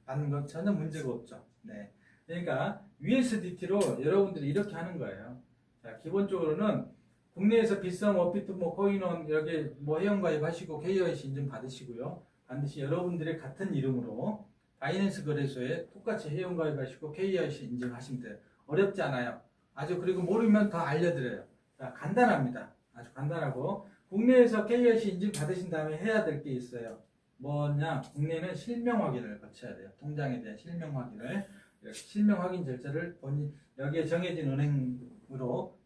받는 건 전혀 문제가 없죠. 네. 그러니까 USDT로 여러분들이 이렇게 하는 거예요. 자, 기본적으로는 국내에서 비썸, 업비트, 코인원 여기 회원가입 하시고 KYC 인증 받으시고요. 반드시 여러분들의 같은 이름으로 바이낸스 거래소에 똑같이 회원가입하시고 KYC 인증하시면 돼요. 어렵지 않아요. 아주 그리고 모르면 더 알려드려요. 자, 간단합니다. 아주 간단하고 국내에서 KYC 인증 받으신 다음에 해야 될 게 있어요. 뭐냐? 국내는 실명 확인을 거쳐야 돼요. 통장에 대한 실명 확인을. 실명 확인 절차를 본인 여기에 정해진 은행으로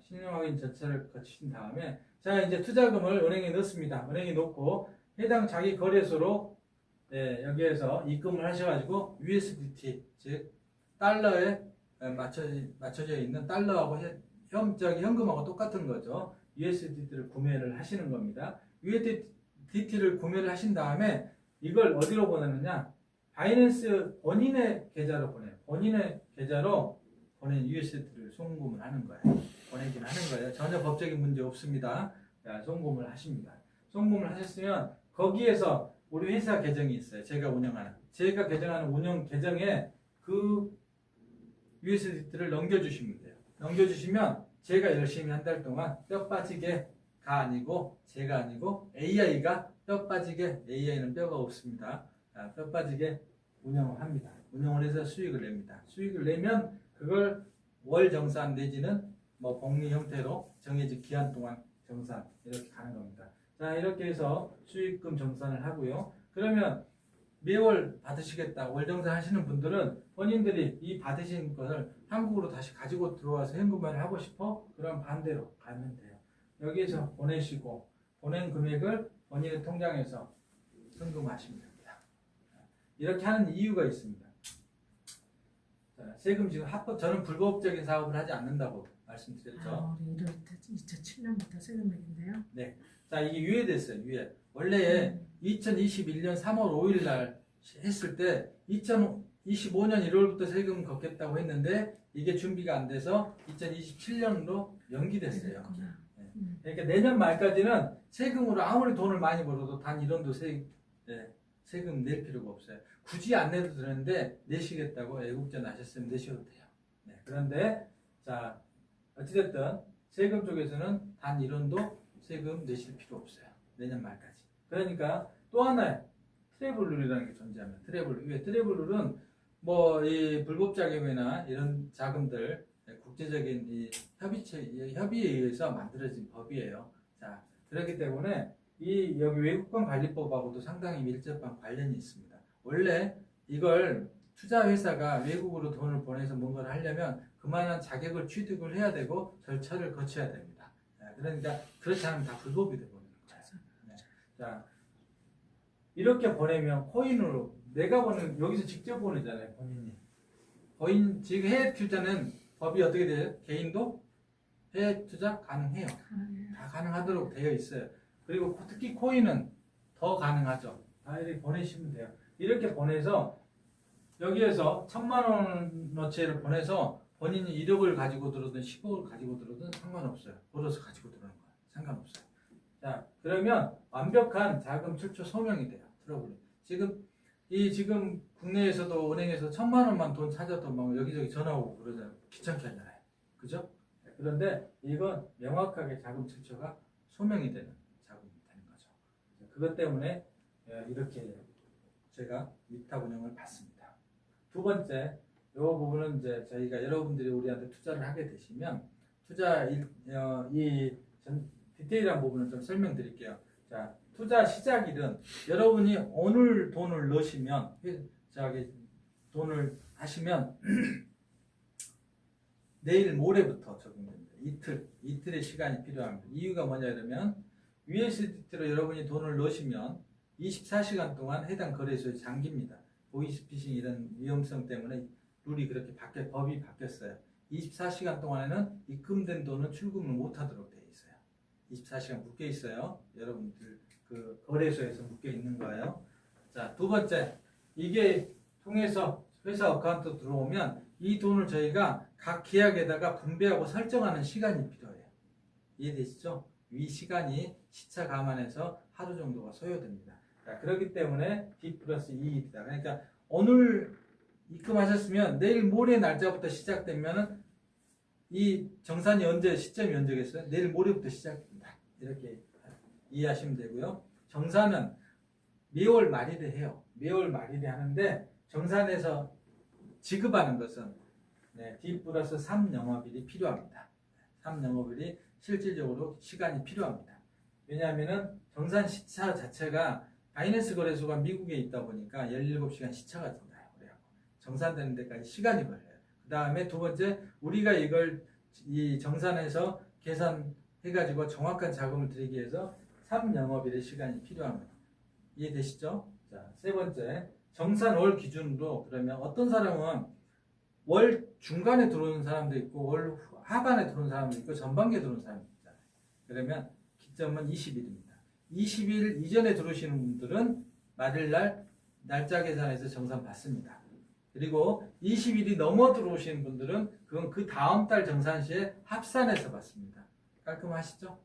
실명 확인 절차를 거치신 다음에 자 이제 투자금을 은행에 넣습니다. 은행에 넣고 해당 자기 거래소로 여기에서 입금을 하셔가지고 USDT 즉 달러에 맞춰져 있는 달러하고 현금하고 똑같은 거죠. USDT를 구매를 하시는 겁니다. USDT를 구매를 하신 다음에 이걸 어디로 보내느냐? 바이낸스 본인의 계좌로 보내요. 본인의 계좌로 보낸 USDT를 송금을 하는 거예요. 보내긴 하는 거예요. 전혀 법적인 문제 없습니다. 자, 송금을 하십니다. 송금을 하셨으면 거기에서 우리 회사 계정이 있어요. 제가 개정하는 운영 계정에 그 USDT를 넘겨주시면 돼요. 넘겨주시면 제가 열심히 한 달 동안 뼈 빠지게가 아니고 제가 아니고 AI가 뼈 빠지게 AI는 뼈가 없습니다. 자, 뼈 빠지게 운영을 합니다. 운영을 해서 수익을 냅니다. 수익을 내면 그걸 월 정산 내지는 복리 형태로 정해진 기한 동안 정산 이렇게 가는 겁니다. 자, 이렇게 해서 수익금 정산을 하고요. 그러면 매월 받으시겠다 월 정산 하시는 분들은 본인들이 이 받으신 것을 한국으로 다시 가지고 들어와서 현금화를 하고 싶어? 그럼 반대로 가면 돼요. 여기에서 보내시고 보낸 금액을 본인의 통장에서 현금화하시면 됩니다. 이렇게 하는 이유가 있습니다. 자, 세금 지금 저는 불법적인 사업을 하지 않는다고 말씀드렸죠. 우리 이럴 때 2007년부터 세금 내긴데요. 네. 자, 이게 유예됐어요. 유예. 원래 2021년 3월 5일 날 했을 때 2025년 1월부터 세금 걷겠다고 했는데 이게 준비가 안 돼서 2027년으로 연기됐어요. 그러니까 내년 말까지는 세금으로 아무리 돈을 많이 벌어도 단 1원도 세금 낼 필요가 없어요. 굳이 안 내도 되는데 내시겠다고 애국자 나셨으면 내셔도 돼요. 네, 그런데 자 어찌됐든 세금 쪽에서는 단 1원도 세금 내실 필요 없어요. 내년 말까지. 그러니까 또 하나의 트래블룰이라는 게 존재합니다. 트래블룰. 왜 트래블룰은 뭐 이 불법 자금이나 이런 자금들 국제적인 이 협의에 의해서 만들어진 법이에요. 자, 그렇기 때문에 이 여기 외국권 관리법하고도 상당히 밀접한 관련이 있습니다. 원래 이걸 투자 회사가 외국으로 돈을 보내서 뭔가를 하려면 그만한 자격을 취득을 해야 되고 절차를 거쳐야 됩니다. 그러니까 그렇지 않으면 다 불법이 되버리는 거예요. 네. 자, 이렇게 보내면 코인으로 내가 보는 여기서 직접 보내잖아요, 본인이. 거인 지금 해외 투자는 법이 어떻게 돼요? 개인도 해외 투자 가능해요. 다 가능하도록 되어 있어요. 그리고 특히 코인은 더 가능하죠. 다 이렇게 보내시면 돼요. 이렇게 보내서 여기에서 1,000만 원어치를 보내서 본인이 1억을 가지고 들어든 10억을 가지고 들어든 상관없어요. 벌어서 가지고 들어오는 거예요. 상관없어요. 자, 그러면 완벽한 자금 출처 소명이 돼요. 트러블이. 지금 국내에서도 은행에서 1,000만 원만 돈 찾아도 막 여기저기 전화 오고 그러잖아요. 귀찮게 하잖아요. 그죠? 그런데 이건 명확하게 자금 출처가 소명이 되는 자금이 되는 거죠. 그것 때문에 이렇게 제가 위탁 운영을 받습니다. 두 번째, 이 부분은 이제 저희가 여러분들이 우리한테 투자를 하게 되시면 디테일한 부분을 좀 설명드릴게요. 자, 투자 시작일은 여러분이 오늘 돈을 넣으시면 돈을 하시면 내일 모레부터 적용됩니다. 이틀의 시간이 필요합니다. 이유가 뭐냐 그러면 USDT로 여러분이 돈을 넣으시면 24시간 동안 해당 거래소에 잠깁니다. 보이스피싱 이런 위험성 때문에 룰이 그렇게 법이 바뀌었어요. 24시간 동안에는 입금된 돈은 출금을 못하도록 되어 있어요. 24시간 묶여 있어요. 여러분들 그 거래소에서 묶여 있는 거예요. 자, 두 번째, 이게 통해서 회사 어카운트 들어오면 이 돈을 저희가 각 계약에다가 분배하고 설정하는 시간이 필요해요. 이해되시죠? 이 시간이 시차 감안해서 하루 정도가 소요됩니다. 자, 그렇기 때문에 D 플러스 2이다. 그러니까 오늘 입금하셨으면 내일 모레 날짜부터 시작되면은 이 정산이 시점이 언제겠어요? 내일 모레부터 시작됩니다. 이렇게 이해하시면 되고요. 정산은 매월 말일에 해요. 매월 말일에 하는데 정산에서 지급하는 것은 D 플러스 3 영업일이 필요합니다. 3 영업일이 실질적으로 시간이 필요합니다. 왜냐하면 정산 시차 자체가 바이낸스 거래소가 미국에 있다 보니까 17시간 시차가 된다요. 정산되는 데까지 시간이 걸려요. 그 다음에 두 번째, 우리가 이걸 이 정산해서 계산해가지고 정확한 자금을 드리기 위해서 3영업일의 시간이 필요합니다. 이해되시죠? 자, 세 번째, 정산월 기준으로 그러면 어떤 사람은 월 중간에 들어오는 사람도 있고 월 하반에 들어오는 사람도 있고 전반기에 들어오는 사람도 있잖아요. 그러면 기점은 20일입니다. 20일 이전에 들어오시는 분들은 말일날 날짜 계산해서 정산 받습니다. 그리고 20일이 넘어 들어오시는 분들은 그건 그 다음 달 정산 시에 합산해서 받습니다. 깔끔하시죠?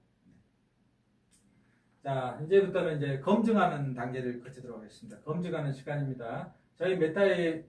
자, 이제부터는 이제 검증하는 단계를 거치도록 하겠습니다. 검증하는 시간입니다. 저희 메타의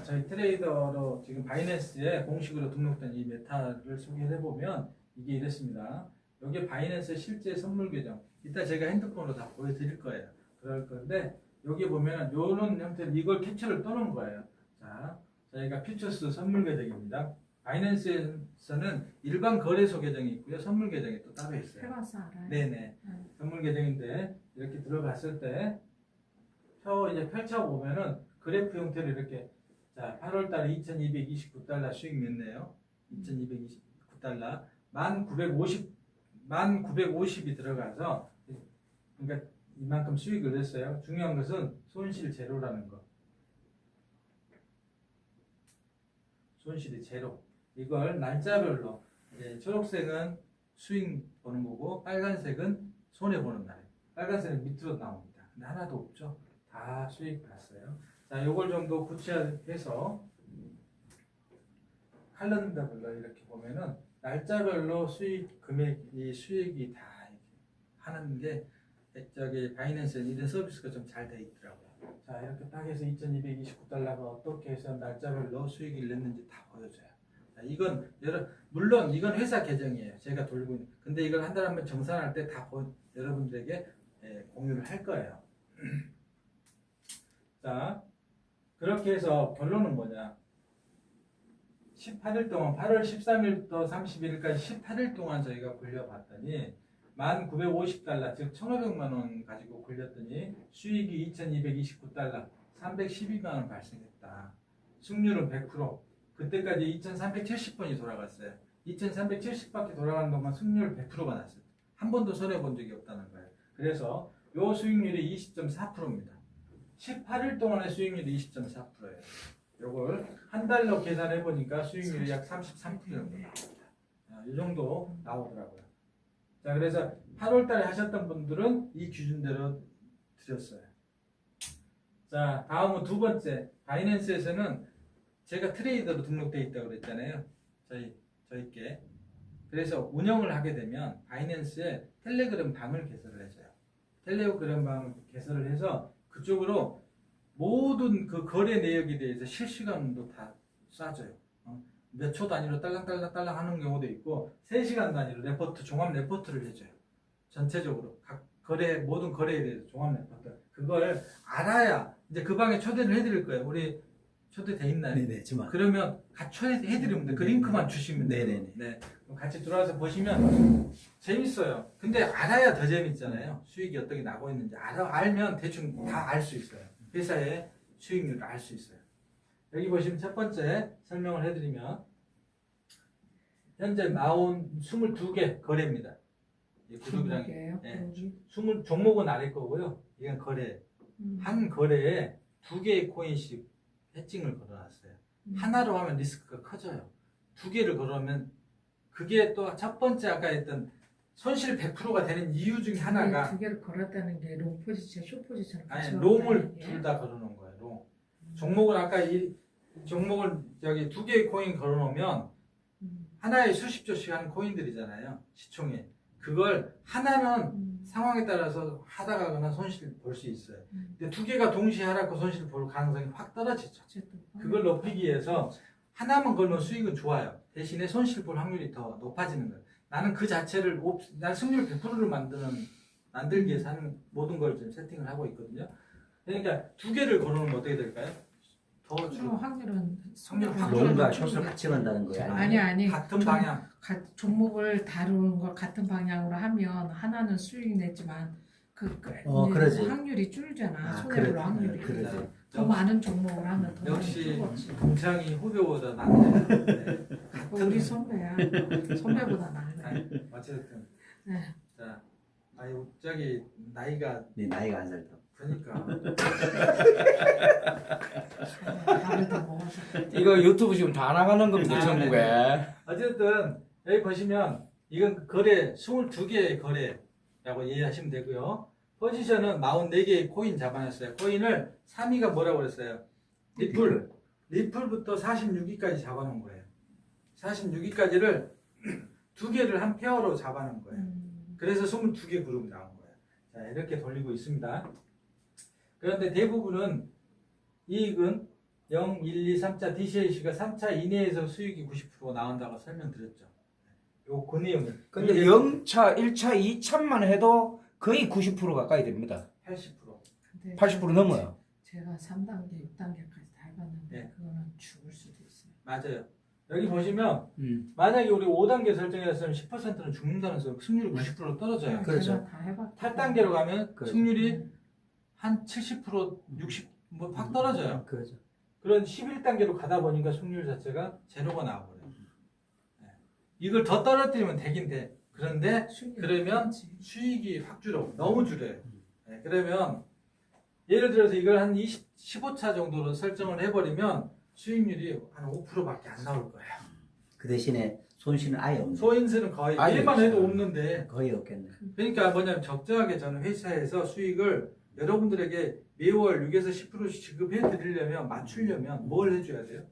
저희 트레이더로 지금 바이낸스에 공식으로 등록된 이 메타를 소개해 보면 이게 이렇습니다. 여기 바이낸스 실제 선물 계정. 이따 제가 핸드폰으로 다 보여드릴 거예요. 그럴 건데 여기 보면 이런 형태로 이걸 캡처를 떠놓은 거예요. 자, 저희가 퓨처스 선물 계정입니다. 바이낸스에서는 일반 거래소 계정이 있고요. 선물 계정이 또 따로 있어요. 해봐서 알아요. 네네. 선물 계정인데 이렇게 들어갔을 때 이제 펼쳐보면은 그래프 형태로 이렇게 자 8월달에 2229달러 수익 냈네요. 2229달러 1950이 들어가서 그러니까 이만큼 수익을 냈어요. 중요한 것은 손실 제로라는 거. 손실이 제로. 이걸 날짜별로 초록색은 수익 보는 거고 빨간색은 손해 보는 날이에요. 빨간색은 밑으로 나옵니다. 근데 하나도 없죠. 다 수익 봤어요. 자, 요걸 정도 구체화해서 칼럼별로 이렇게 보면은 날짜별로 수익 금액 이 수익이 다 하는 게 저기 바이낸스는 이런 서비스가 좀 잘 돼 있더라고요. 자, 이렇게 딱 해서 2,229달러가 어떻게 해서 날짜별로 수익을 냈는지 다 보여줘요. 자, 이건 물론 이건 회사 계정이에요. 제가 돌리고 있는. 근데 이걸 한 달 한 번 정산할 때 다 여러분들에게 공유를 할 거예요. 자, 그렇게 해서 결론은 뭐냐? 18일 동안 8월 13일부터 31일까지 18일 동안 저희가 굴려봤더니 1,950달러 즉 1,500만 원 가지고 굴렸더니 수익이 2,229달러 312만 원 발생했다. 승률은 100%. 그때까지 2,370번이 돌아갔어요. 2,370바퀴 돌아가는 동안 승률 100%가 났어요. 한 번도 손해 본 적이 없다는 거예요. 그래서 요 수익률이 20.4%입니다. 18일 동안의 수익률이 20.4%예요. 요걸 한 달로 계산해 보니까 수익률이 약 33% 정도 나옵니다. 이 정도 나오더라고요. 자, 그래서 8월 달에 하셨던 분들은 이 기준대로 드렸어요. 자, 다음은 두 번째. 바이낸스에서는 제가 트레이더로 등록되어 있다고 그랬잖아요. 저희께. 그래서 운영을 하게 되면 바이낸스에 텔레그램 방을 개설을 해줘요. 텔레그램 방을 개설을 해서 그쪽으로 모든 그 거래 내역에 대해서 실시간도 다 쏴줘요. 몇 초 단위로 딸랑딸랑 하는 경우도 있고 3시간 단위로 레포트, 종합 레포트를 해줘요. 전체적으로 각 모든 거래에 대해서 종합 레포트. 그걸 알아야 이제 그 방에 초대를 해드릴 거예요. 우리 초대돼 있나요? 네네, 주말. 그러면 같이 초대해드리면 돼요. 그 링크만 주시면 돼요. 네네네. 네. 그럼 같이 들어와서 보시면 재밌어요. 근데 알아야 더 재밌잖아요. 수익이 어떻게 나고 있는지 알면 대충 다 알 수 있어요. 회사의 수익률을 알 수 있어요. 여기 보시면 첫 번째 설명을 해드리면 현재 나온 22개 거래입니다. 이 구독이랑 중국이에요? 네. 중국이? 종목은 아닐 거고요. 이건 거래. 한 거래에 2개의 코인씩 해칭을 걸어놨어요. 하나로 하면 리스크가 커져요. 2개를 걸어놓으면 그게 또 첫 번째 아까 했던 손실 100%가 되는 이유 중에 하나가 두 개를 걸었다는 게 롱 포지션, 쇼 포지션 아니 같이 롱을 걸었다는 둘 얘기예요? 다 걸어놓은 거예요. 롱. 종목을 아까 이 종목을 저기 2개의 코인 걸어놓으면 하나에 수십 조씩 하는 코인들이잖아요. 시총에. 그걸 하나는 상황에 따라서 하다가거나 손실 볼 수 있어요. 근데 2개가 동시에 하락과 손실 볼 가능성이 확 떨어지죠. 그걸 높이기 위해서 하나만 걸면 수익은 좋아요. 대신에 손실 볼 확률이 더 높아지는 거예요. 나는 그 자체를 난 승률 100%를 만들기 위해서 하는 모든 걸 지금 세팅을 하고 있거든요. 그러니까 2개를 걸어놓으면 어떻게 될까요? 더 그럼 확률은 롱과 숏을 같이 간다는 거야. 아니 같은 방향. 종목을 다루는 걸 같은 방향으로 하면 하나는 수익 냈지만 그러지. 확률이 줄잖아. 아, 손해볼 그래. 확률이. 그러지. 더 많은 종목을 하면 더 역시 많이 줄었지. 동창이 후배보다 낫네요. 네. 우리 선배야. 선배보다 나네. 아니, 어쨌든 네. 자, 저기 나이가 네, 나이가 한 살 더. 그러니까 밥을 더 먹어서. 이거 유튜브 지금 다 나가는 겁니다. 아, 전국에. 어쨌든 여기 보시면 이건 거래 22개의 거래라고 이해하시면 되고요. 포지션은 44개의 코인 잡아놨어요. 코인을 3위가 뭐라고 그랬어요? 리플부터 46위까지 잡아놓은 거예요. 46위까지를 2개를 한 페어로 잡아놓은 거예요. 그래서 22개 그룹이 나온 거예요. 자, 이렇게 돌리고 있습니다. 그런데 대부분은 이익은 0, 1, 2, 3차 DCAC가 3차 이내에서 수익이 90% 나온다고 설명드렸죠. 그 내용이. 근데 0차, 1차, 2차만 해도 거의 90% 가까이 됩니다. 80%. 근데 80% 넘어요. 제가 3단계, 6단계까지 다 해봤는데 네. 그거는 죽을 수도 있어요. 맞아요. 여기 보시면 만약에 우리 5단계 설정했으면 10%는 죽는다는 소리, 승률이 90% 떨어져요. 그렇죠. 제가 다 해봤고. 8단계로 가면 그렇죠. 승률이 한 70%, 60, 뭐 확 떨어져요. 그렇죠. 그런 11단계로 가다 보니까 승률 자체가 제로가 나와버려요. 네. 이걸 더 떨어뜨리면 되긴 돼. 그런데 그러면 수익이 확 줄어. 너무 줄여요. 네. 그러면 예를 들어서 이걸 한 15차 정도로 설정을 해버리면 수익률이 한 5%밖에 안 나올 거예요. 그 대신에 손실은 아예 없네. 소인수는 거의 아예 1만 해도 없어요. 없는데 거의 없겠네. 그러니까 뭐냐면 적정하게 저는 회사에서 수익을 여러분들에게 매월 6에서 10%씩 지급해 드리려면 맞추려면 뭘 해줘야 돼요?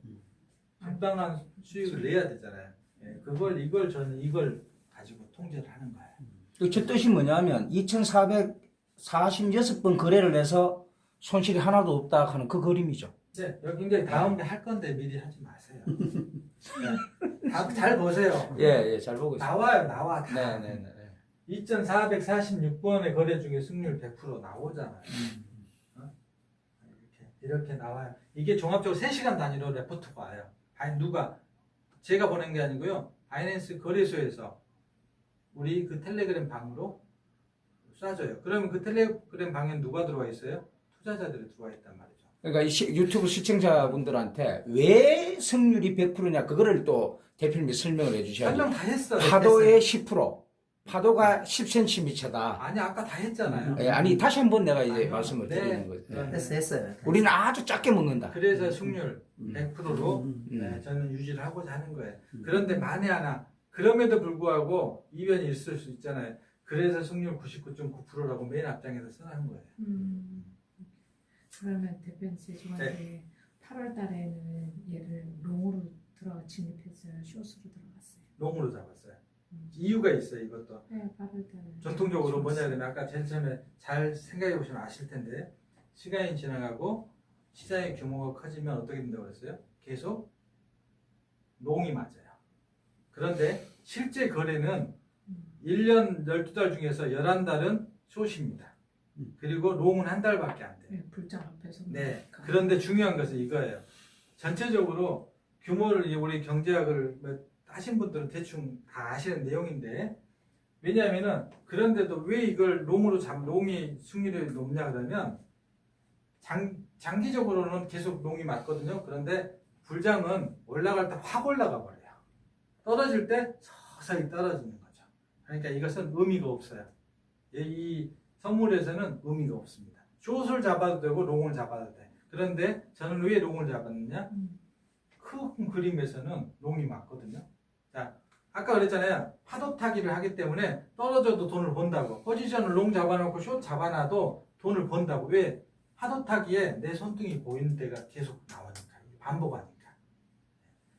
적당한 수익을 내야 되잖아요. 예, 저는 이걸 가지고 통제를 하는 거예요. 저 뜻이 뭐냐면 2,400 46번 거래를 해서 손실이 하나도 없다 하는 그 그림이죠. 네, 여기 이제 다음에 할 건데 미리 하지 마세요. 네. 잘 보세요. 예, 잘 보고 있습니다. 나와요, 나와. 다. 네네네. 2,446번의 거래 중에 승률 100% 나오잖아요. 이렇게 나와요. 이게 종합적으로 3시간 단위로 레포트가 와요. 아니 누가 제가 보낸 게 아니고요. 바이낸스 거래소에서 우리 그 텔레그램 방으로 쏴줘요. 그러면 그 텔레그램 방에 누가 들어와 있어요? 투자자들이 들어와 있단 말이죠. 그러니까 유튜브 시청자분들한테 왜 승률이 100%냐 그거를 또 대표님이 설명을 해주셔야죠. 설명 다 했어. 파도의 10%, 파도가 10cm다. 아니 아까 다 했잖아요. 예, 아니 다시 한번 내가 이제 아니요. 말씀을 네. 드리는 거죠. 예. 했어요. 우리는 아주 작게 먹는다. 그래서 승률 100%로 음. 저는 유지를 하고자 하는 거예요. 그런데 만에 하나 그럼에도 불구하고 이변이 있을 수 있잖아요. 그래서 승률 99.9%라고 맨 앞장에서 써놓은 거예요. 그러면 대표님 죄송한데 8월 달에는 얘를 롱으로 진입했어요. 숏으로 들어갔어요. 롱으로 잡았어요. 이유가 있어요. 이것도 네, 8월 달에. 전통적으로 뭐냐면 아까 제일 처음에 잘 생각해 보시면 아실 텐데 시간이 지나가고 시장의 규모가 커지면 어떻게 된다고 그랬어요? 계속 롱이 맞아요. 그런데 실제 거래는 1년 12달 중에서 11달은 숏입니다. 그리고 롱은 한 달밖에 안 돼요. 네, 불장 앞에서. 네. 그런데 중요한 것은 이거예요. 전체적으로 규모를 우리 경제학을 하신 분들은 대충 다 아시는 내용인데 왜냐하면은 그런데도 왜 이걸 롱이 승률이 높냐 그러면 장기적으로는 계속 롱이 맞거든요. 그런데 불장은 올라갈 때 확 올라가 버려요. 떨어질 때 서서히 떨어지는 거죠. 그러니까 이것은 의미가 없어요. 이 선물에서는 의미가 없습니다. 숏을 잡아도 되고 롱을 잡아도 돼. 그런데 저는 왜 롱을 잡았느냐? 큰 그림에서는 롱이 맞거든요. 자, 아까 그랬잖아요. 파도 타기를 하기 때문에 떨어져도 돈을 번다고. 포지션을 롱 잡아놓고 숏 잡아놔도 돈을 번다고. 왜? 파도 타기에 내 손등이 보이는 때가 계속 나오니까. 반복하니까.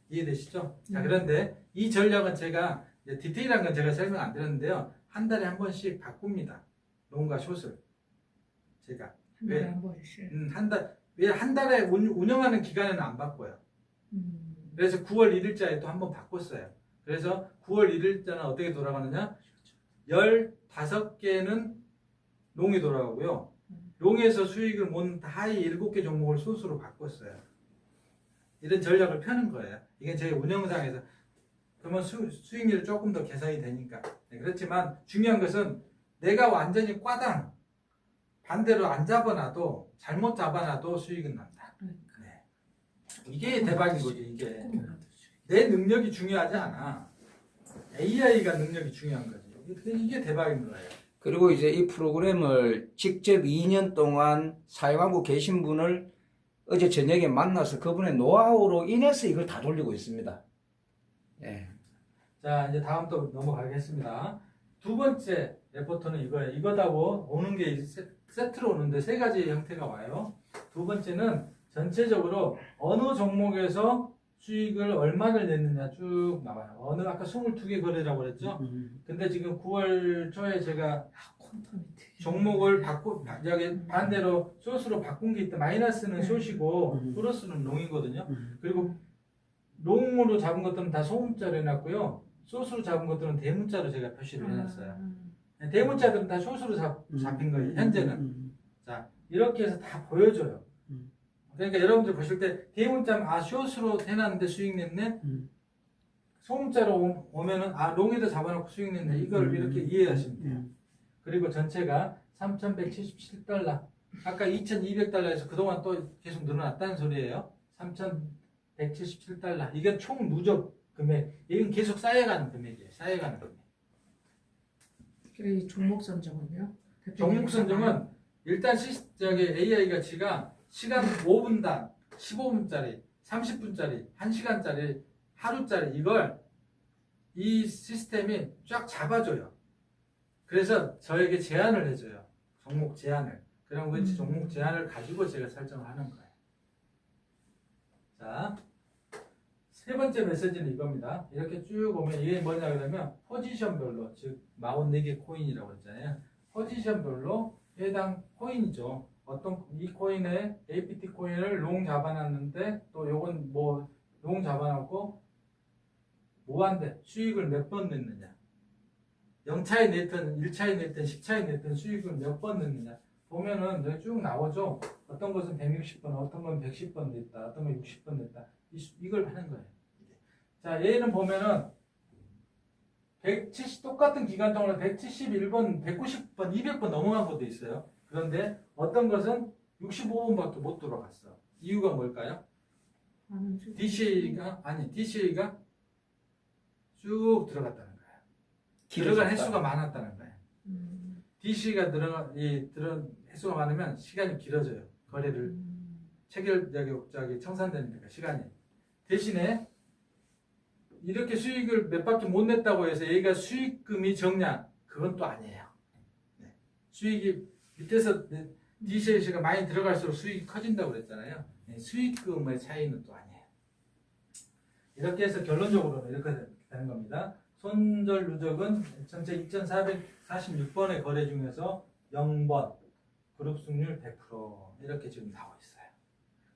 이해되시죠? 자, 그런데 이 전략은 제가 이제 디테일한 건 제가 설명 안 드렸는데요. 한 달에 한 번씩 바꿉니다. 롱과 숏을. 제가. 한 달에 한 번씩. 왜 한 달에 운영하는 기간에는 안 바꿔요. 그래서 9월 1일자에 또 한 번 바꿨어요. 그래서 9월 1일자는 어떻게 돌아가느냐? 15개는 롱이 돌아가고요. 롱에서 수익을 못 하이 7개 종목을 숏으로 바꿨어요. 이런 전략을 펴는 거예요. 이게 제 운영상에서 그러면 수익률이 조금 더 개선이 되니까. 네, 그렇지만 중요한 것은 내가 완전히 꽈당 반대로 안 잡아놔도 잘못 잡아놔도 수익은 난다. 네. 이게 대박인 거지. 이게 내 능력이 중요하지 않아. AI가 능력이 중요한 거지. 이게 대박인 거예요. 그리고 이제 이 프로그램을 직접 2년 동안 사용하고 계신 분을 어제 저녁에 만나서 그분의 노하우로 인해서 이걸 다 돌리고 있습니다. 예. 자, 이제 다음 또 넘어가겠습니다. 두 번째 레포트는 이거예요. 이거다고 오는 게 세트로 오는데 세 가지 형태가 와요. 두 번째는 전체적으로 어느 종목에서 수익을 얼마를 냈느냐 쭉 나와요. 아까 22개 거래라고 그랬죠? 근데 지금 9월 초에 제가 종목을 여기 반대로 숏으로 바꾼 게 있다. 마이너스는 숏이고 플러스는 롱이거든요. 그리고 롱으로 잡은 것들은 다 소문자로 해놨고요. 숏으로 잡은 것들은 대문자로 제가 표시를 해놨어요. 대문자들은 다 숏으로 잡힌 거예요. 현재는. 자, 이렇게 해서 다 보여줘요. 그러니까 여러분들 보실 때 대문자 숏으로 해놨는데 수익 냈네. 소문자로 오면은 롱에다 잡아놓고 수익 냈네. 이걸 이렇게 이해하시면 돼요. 그리고 전체가 3,177달러. 아까 2,200달러에서 그동안 또 계속 늘어났다는 소리예요. 3,177달러. 이게 총 누적 금액. 이건 계속 쌓여가는 금액이에요. 쌓여가는 금액. 이 종목 선정은요? 종목 선정은 일단 AI 가치가 시간 5분당 15분짜리, 30분짜리, 1시간짜리, 하루짜리 이걸 이 시스템이 쫙 잡아줘요. 그래서 저에게 제안을 해줘요. 종목 제안을. 그럼 그 종목 제안을 가지고 제가 설정을 하는 거예요. 자, 세 번째 메시지는 이겁니다. 이렇게 쭉 오면 이게 뭐냐 그러면 포지션별로, 즉 44개 코인이라고 했잖아요. 포지션별로 해당 코인이죠. 어떤 이 코인에 APT 코인을 롱 잡아놨는데 또 요건 뭐 롱 잡아놨고 뭐한데 수익을 몇 번 냈느냐. 0차에 냈든 1차에 냈든 10차에 냈든 수익을 몇 번 냈느냐. 보면은 여기 쭉 나오죠. 어떤 것은 160번, 어떤 건 110번 냈다, 어떤 건 60번 냈다. 이걸 하는 거예요. 자, 얘는 보면은 170 똑같은 기간 동안에 171번, 190번, 200번 넘어간 것도 있어요. 그런데 어떤 것은 65번밖에 못 들어갔어. 이유가 뭘까요? DCA가 쭉 들어갔다는 거예요. 들어간 횟수가 많았다는 거예요. DC가 들어간 횟수가 많으면 시간이 길어져요. 거래를 체결자기 청산되니까 시간이. 대신에 이렇게 수익을 몇 바퀴 못 냈다고 해서 얘가 수익금이 적냐? 그건 또 아니에요. 네. 수익이 밑에서 DCA가 많이 들어갈수록 수익이 커진다고 그랬잖아요. 네. 수익금의 차이는 또 아니에요. 이렇게 해서 결론적으로는 이렇게 되는 겁니다. 손절 누적은 전체 2446번의 거래 중에서 0번, 그룹 승률 100% 이렇게 지금 나오고 있어요.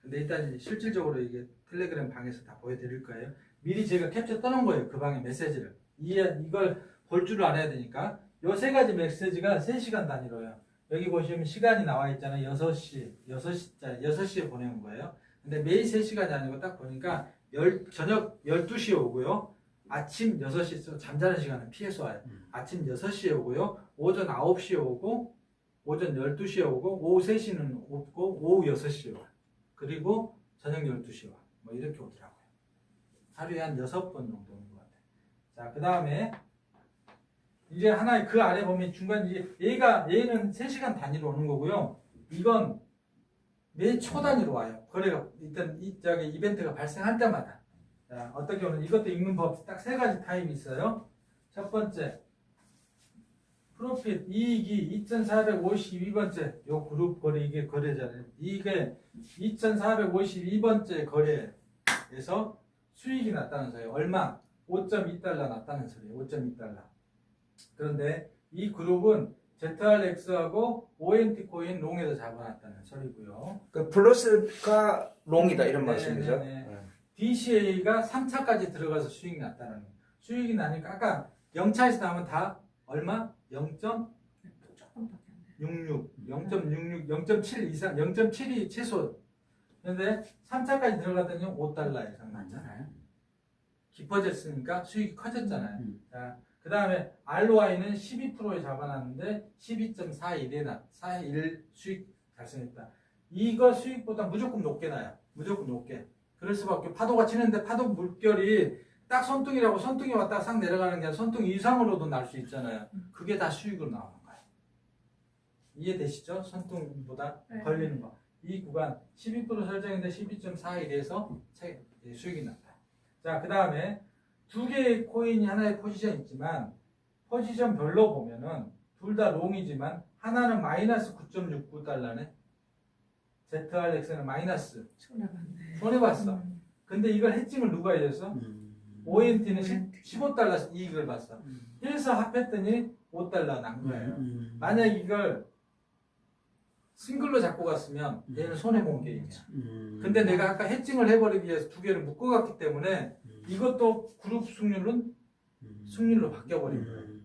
근데 일단 실질적으로 이게 텔레그램 방에서 다 보여드릴 거예요. 미리 제가 캡처 떠놓은 거예요. 그 방의 메시지를. 이걸 볼 줄 알아야 되니까. 요 세 가지 메시지가 3시간 단위로요. 여기 보시면 시간이 나와 있잖아요. 6시에 보내온 거예요. 근데 매일 3시간이 아니고 딱 보니까 저녁 12시에 오고요. 아침 6시, 잠자는 시간은 피해서 와요. 아침 6시에 오고요. 오전 9시에 오고, 오전 12시에 오고, 오후 3시는 없고, 오후 6시에 와요. 그리고 저녁 12시에 와. 뭐 이렇게 오더라고요. 하루에 한 6번 정도 오는 것 같아요. 자, 그 다음에 이제 하나 그 아래 보면 중간 얘는 3시간 단위로 오는 거고요. 이건 매 초 단위로 와요. 거래가 일단 이벤트가 발생할 때마다. 자, 어떻게 오는 이것도 읽는 법 딱 3가지 타입이 있어요. 첫 번째 프로핏 이익이 2452번째 요 그룹 거래 이게 거래잖아요. 이게 2452번째 거래에서 수익이 났다는 소리예요. 얼마? 5.2달러 났다는 소리예요. 5.2달러. 그런데 이 그룹은 ZRX하고 ONT 코인 롱에서 잡아놨다는 소리고요. 그 플러스가 롱이다 이런 말씀이죠. DCA가 3차까지 들어가서 수익이 났다는 거예요. 수익이 나니까 아까 0차에서 나오면 다 얼마? 0.66, 0.66, 0.7 이상, 0.7이 최소. 그런데 3차까지 들어갔더니 5달러 이상 났잖아요. 깊어졌으니까 수익이 커졌잖아요. 자, 그 다음에 ROI는 12%에 잡아놨는데 12.41에 41 수익 달성했다. 이거 수익보다 무조건 높게 나요. 무조건 높게. 그럴 수밖에. 파도가 치는데 파도 물결이 딱 손등이라고 손등이 왔다가 싹 내려가는 게 아니라 손등 이상으로도 날 수 있잖아요. 그게 다 수익으로 나오는 거예요. 이해되시죠? 손등보다 걸리는 거. 이 구간 12% 설정인데 12.41에서 수익이 났다. 자, 그 다음에 두 개의 코인이 하나의 포지션이 있지만 포지션별로 보면은 둘 다 롱이지만 하나는 마이너스 9.69달러네. ZRX는 마이너스. 손해봤어. 근데 이걸 해칭을 누가 해줬어? ONT는 15달러 이익을 봤어. 해서 합했더니 5달러 난 거예요. 만약 이걸 싱글로 잡고 갔으면 얘는 손해본 게임이야. 근데 내가 아까 해칭을 해버리기 위해서 두 개를 묶어갔기 때문에 이것도 그룹 승률로 바뀌어버린 거예요.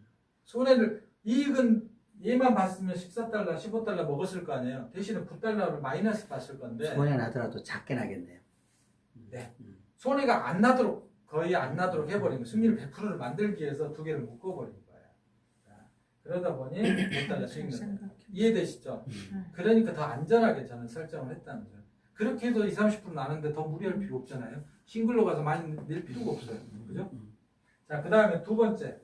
손해를, 이익은 얘만 봤으면 14달러, 15달러 먹었을 거 아니에요. 대신에 9달러를 마이너스 봤을 건데. 손해 나더라도 작게 나겠네요. 네. 손해가 안 나도록, 거의 안 나도록 해버린 거예요. 승률 100%를 만들기 위해서 두 개를 묶어버린 거예요. 자, 그러다 보니 5달러 수익 납니다. 이해되시죠? 그러니까 더 안전하게 저는 설정을 했다는 거예요. 그렇게 해도 20, 30% 나는데 더 무리할 필요 없잖아요. 싱글로 가서 많이 낼 필요가 없어요. 그죠? 자, 그 다음에 두 번째.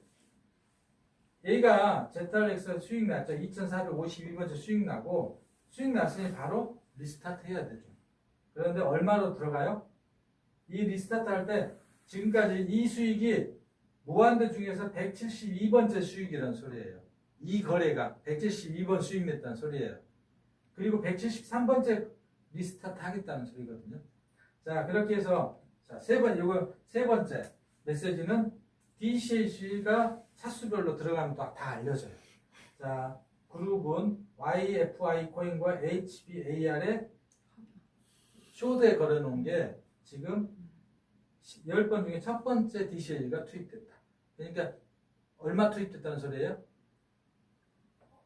얘가 ZRX 수익 났죠. 2452번째 수익 나고, 수익 났으니 바로 리스타트 해야 되죠. 그런데 얼마로 들어가요? 이 리스타트 할 때 지금까지 이 수익이 무한대 중에서 172번째 수익이라는 소리예요. 이 거래가 172번 수익 냈다는 소리예요. 그리고 173번째 리스타트 하겠다는 소리거든요. 자, 그렇게 해서 자, 세 번째 메시지는 DCAC가 차수별로 들어가면 다 알려져요. 자, 그룹은 YFI 코인과 HBAR의 쇼드에 걸어놓은 게 지금 10번 중에 첫 번째 DCL가 투입됐다. 그러니까 얼마 투입됐다는 소리예요?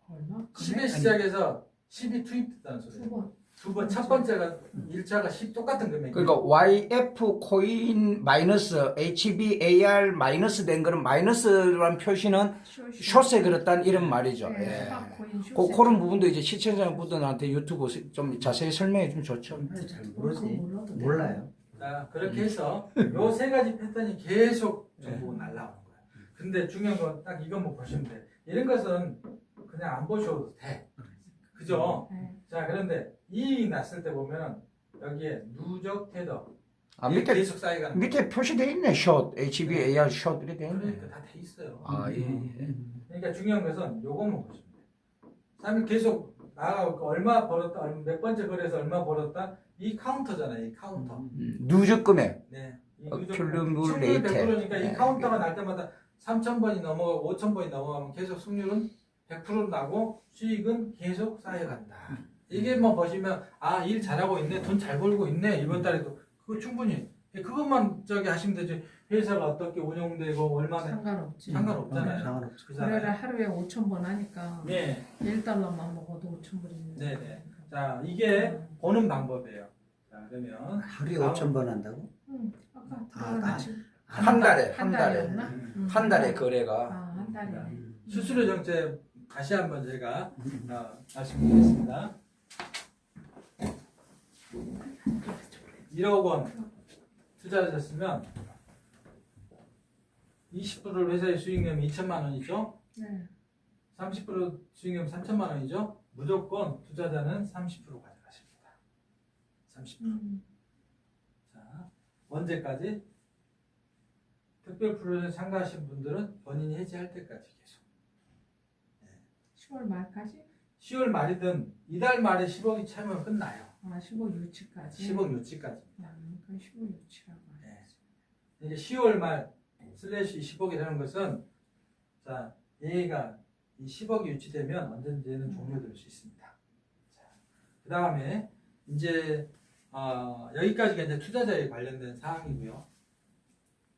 얼마? 10에 시작해서 10이 투입됐다는 소리예요. 두 번. 두 번, 첫 번째가 1차가 10 똑같은 금액이에요. 그러니까 YF 코인 마이너스 HBAR 마이너스 된 거는 마이너스라는 표시는 숏에 그렸다는 이런 말이죠. 네, 예. 스파코인 숏에 그런 부분도 이제 시청자분들한테 유튜브 좀 자세히 설명해 주면 좋죠. 잘 모르지. 그거 몰라도 돼. 몰라요. 자, 그렇게 해서 요 세 가지 패턴이 계속 정보가 날라오는 거예요. 근데 중요한 건 딱 이것만 보시면 돼. 이런 것은 그냥 안 보셔도 돼. 그죠? 네. 자, 그런데 이익이 났을 때 보면은 여기에 누적 테더 아, 이게 밑에 계속 쌓여가는 거예요. 밑에 표시돼 있네. 숏 HBAR 숏 이렇게 돼 있네. 그러니까 다 돼 있어요. 아, 예. 예. 그러니까 중요한 것은 요것만 보시면 돼요. 3일 계속 나가고 얼마 벌었다, 몇 번째 거래에서 얼마 벌었다, 이 카운터잖아요. 이 카운터. 누적 금액. 네. 이 accumulated. 100%니까 이 네. 카운터가 날 때마다 3,000번이 넘어가고 5,000번이 넘어가면 계속 승률은 100% 나고 수익은 계속 쌓여간다. 이게 뭐 보시면 아, 일 잘하고 있네, 돈 잘 벌고 있네, 이번 달에도 그거 충분히 그것만 저기 하시면 되지. 회사가 어떻게 운영되고 얼마나 상관없지. 상관없잖아요. 상관없죠. 거래를 그잖아요. 하루에 5,000번 하니까 네, 1달러만 먹어도 5,000불이면 네네. 자, 이게 보는 방법이에요. 자, 그러면 하루에 다음. 5,000번 한다고? 응, 아까 아, 같이 한 달에 한 달이었나? 한 달에 거래가 아, 한 달에. 수수료 정책 다시 한번 제가 말씀드리겠습니다. 1억 원 투자하셨으면 20%를 회사의 수익내면 2천만 원이죠. 네. 30% 수익내면 3천만 원이죠. 무조건 투자자는 30% 가져가십니다. 30%. 자, 언제까지? 특별 프로젝트에 참가하신 분들은 본인이 해지할 때까지 계속. 10월 말까지? 10월 말이든 이달 말에 10억이 차면 끝나요. 아, 15 유치까지. 10억 요치까지. 그럼 15 유치라고. 네. 이제 10월 말 슬래시 10억이라는 것은 자, 얘가 이 10억이 유치되면 언제든지는 종료될 수 있습니다. 자, 그 다음에 이제 여기까지가 이제 투자자에 관련된 사항이고요.